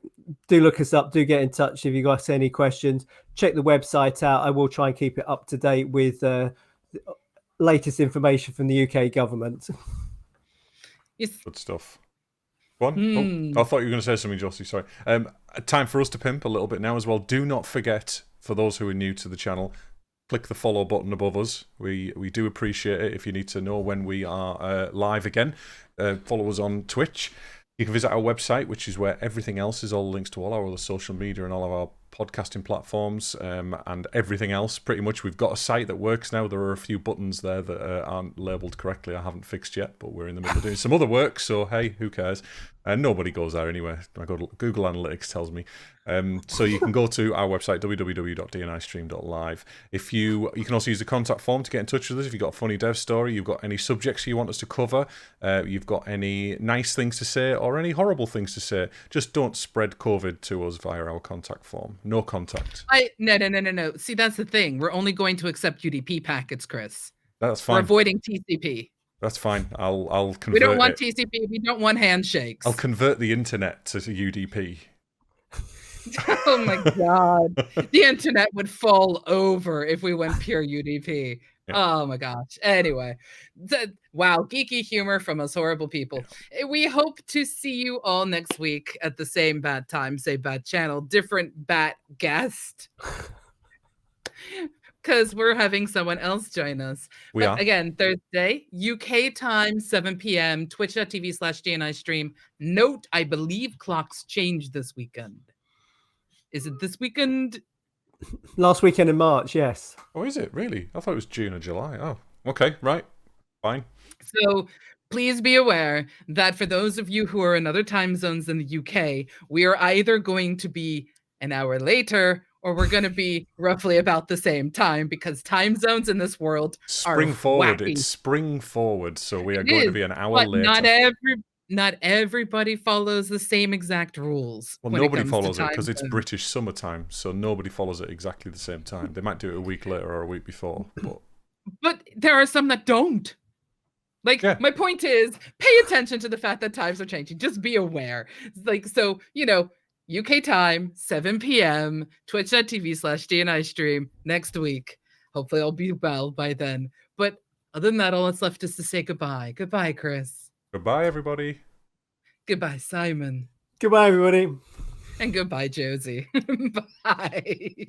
Speaker 3: do look us up, do get in touch if you got any questions. Check the website out. I will try and keep it up to date with latest information from the UK government.
Speaker 1: Yes.
Speaker 2: Good stuff. Go on. Oh, I thought you were going to say something, Josey. Sorry. Time for us to pimp a little bit now as well. Do not forget, for those who are new to the channel, click the follow button above us. We do appreciate it. If you need to know when we are live again, follow us on Twitch. You can visit our website, which is where everything else is, all links to all our other social media and all of our podcasting platforms and everything else. Pretty much, we've got a site that works now. There are a few buttons there that aren't labelled correctly. I haven't fixed yet, but we're in the middle of doing some other work, so hey, who cares? Nobody goes there anyway. Google Analytics tells me. So you can go to our website, www.dnistream.live. If you can also use the contact form to get in touch with us. If you've got a funny dev story, you've got any subjects you want us to cover, you've got any nice things to say or any horrible things to say, just don't spread COVID to us via our contact form. No contact.
Speaker 1: No. See, that's the thing. We're only going to accept UDP packets, Chris.
Speaker 2: That's fine.
Speaker 1: We're avoiding TCP.
Speaker 2: That's fine. I'll convert
Speaker 1: We don't want
Speaker 2: it.
Speaker 1: TCP. We don't want handshakes.
Speaker 2: I'll convert the internet to UDP.
Speaker 1: Oh my god. The internet would fall over if we went pure UDP. Yeah. Oh my gosh. Anyway, wow, geeky humor from us horrible people. Yeah. We hope to see you all next week at the same bad time, same bad channel, different bat guest. Because we're having someone else join us.
Speaker 2: We are.
Speaker 1: Again, Thursday, UK time, 7 p.m, twitch.tv/DNI stream. Note, I believe clocks changed this weekend. Is it this weekend?
Speaker 3: Last weekend in March, yes.
Speaker 2: Oh, is it really? I thought it was June or July. Oh, okay, right. Fine.
Speaker 1: So please be aware that for those of you who are in other time zones than the UK, we are either going to be an hour later or we're going to be roughly about the same time, because time zones in this world
Speaker 2: spring
Speaker 1: are
Speaker 2: forward.
Speaker 1: wacky.
Speaker 2: It's spring forward, so we are going to be an hour later.
Speaker 1: Not everybody follows the same exact rules.
Speaker 2: Well, nobody follows it because it's British summertime, so nobody follows it exactly the same time. They might do it a week later or a week before,
Speaker 1: but there are some that don't. Like, yeah. My point is, pay attention to the fact that times are changing. Just be aware. Like, so, UK time, 7 p.m, twitch.tv/DNI stream next week. Hopefully I'll be well by then. But other than that, all that's left is to say goodbye. Goodbye, Chris.
Speaker 2: Goodbye, everybody.
Speaker 1: Goodbye, Simon.
Speaker 3: Goodbye, everybody.
Speaker 1: And goodbye, Josey. Bye.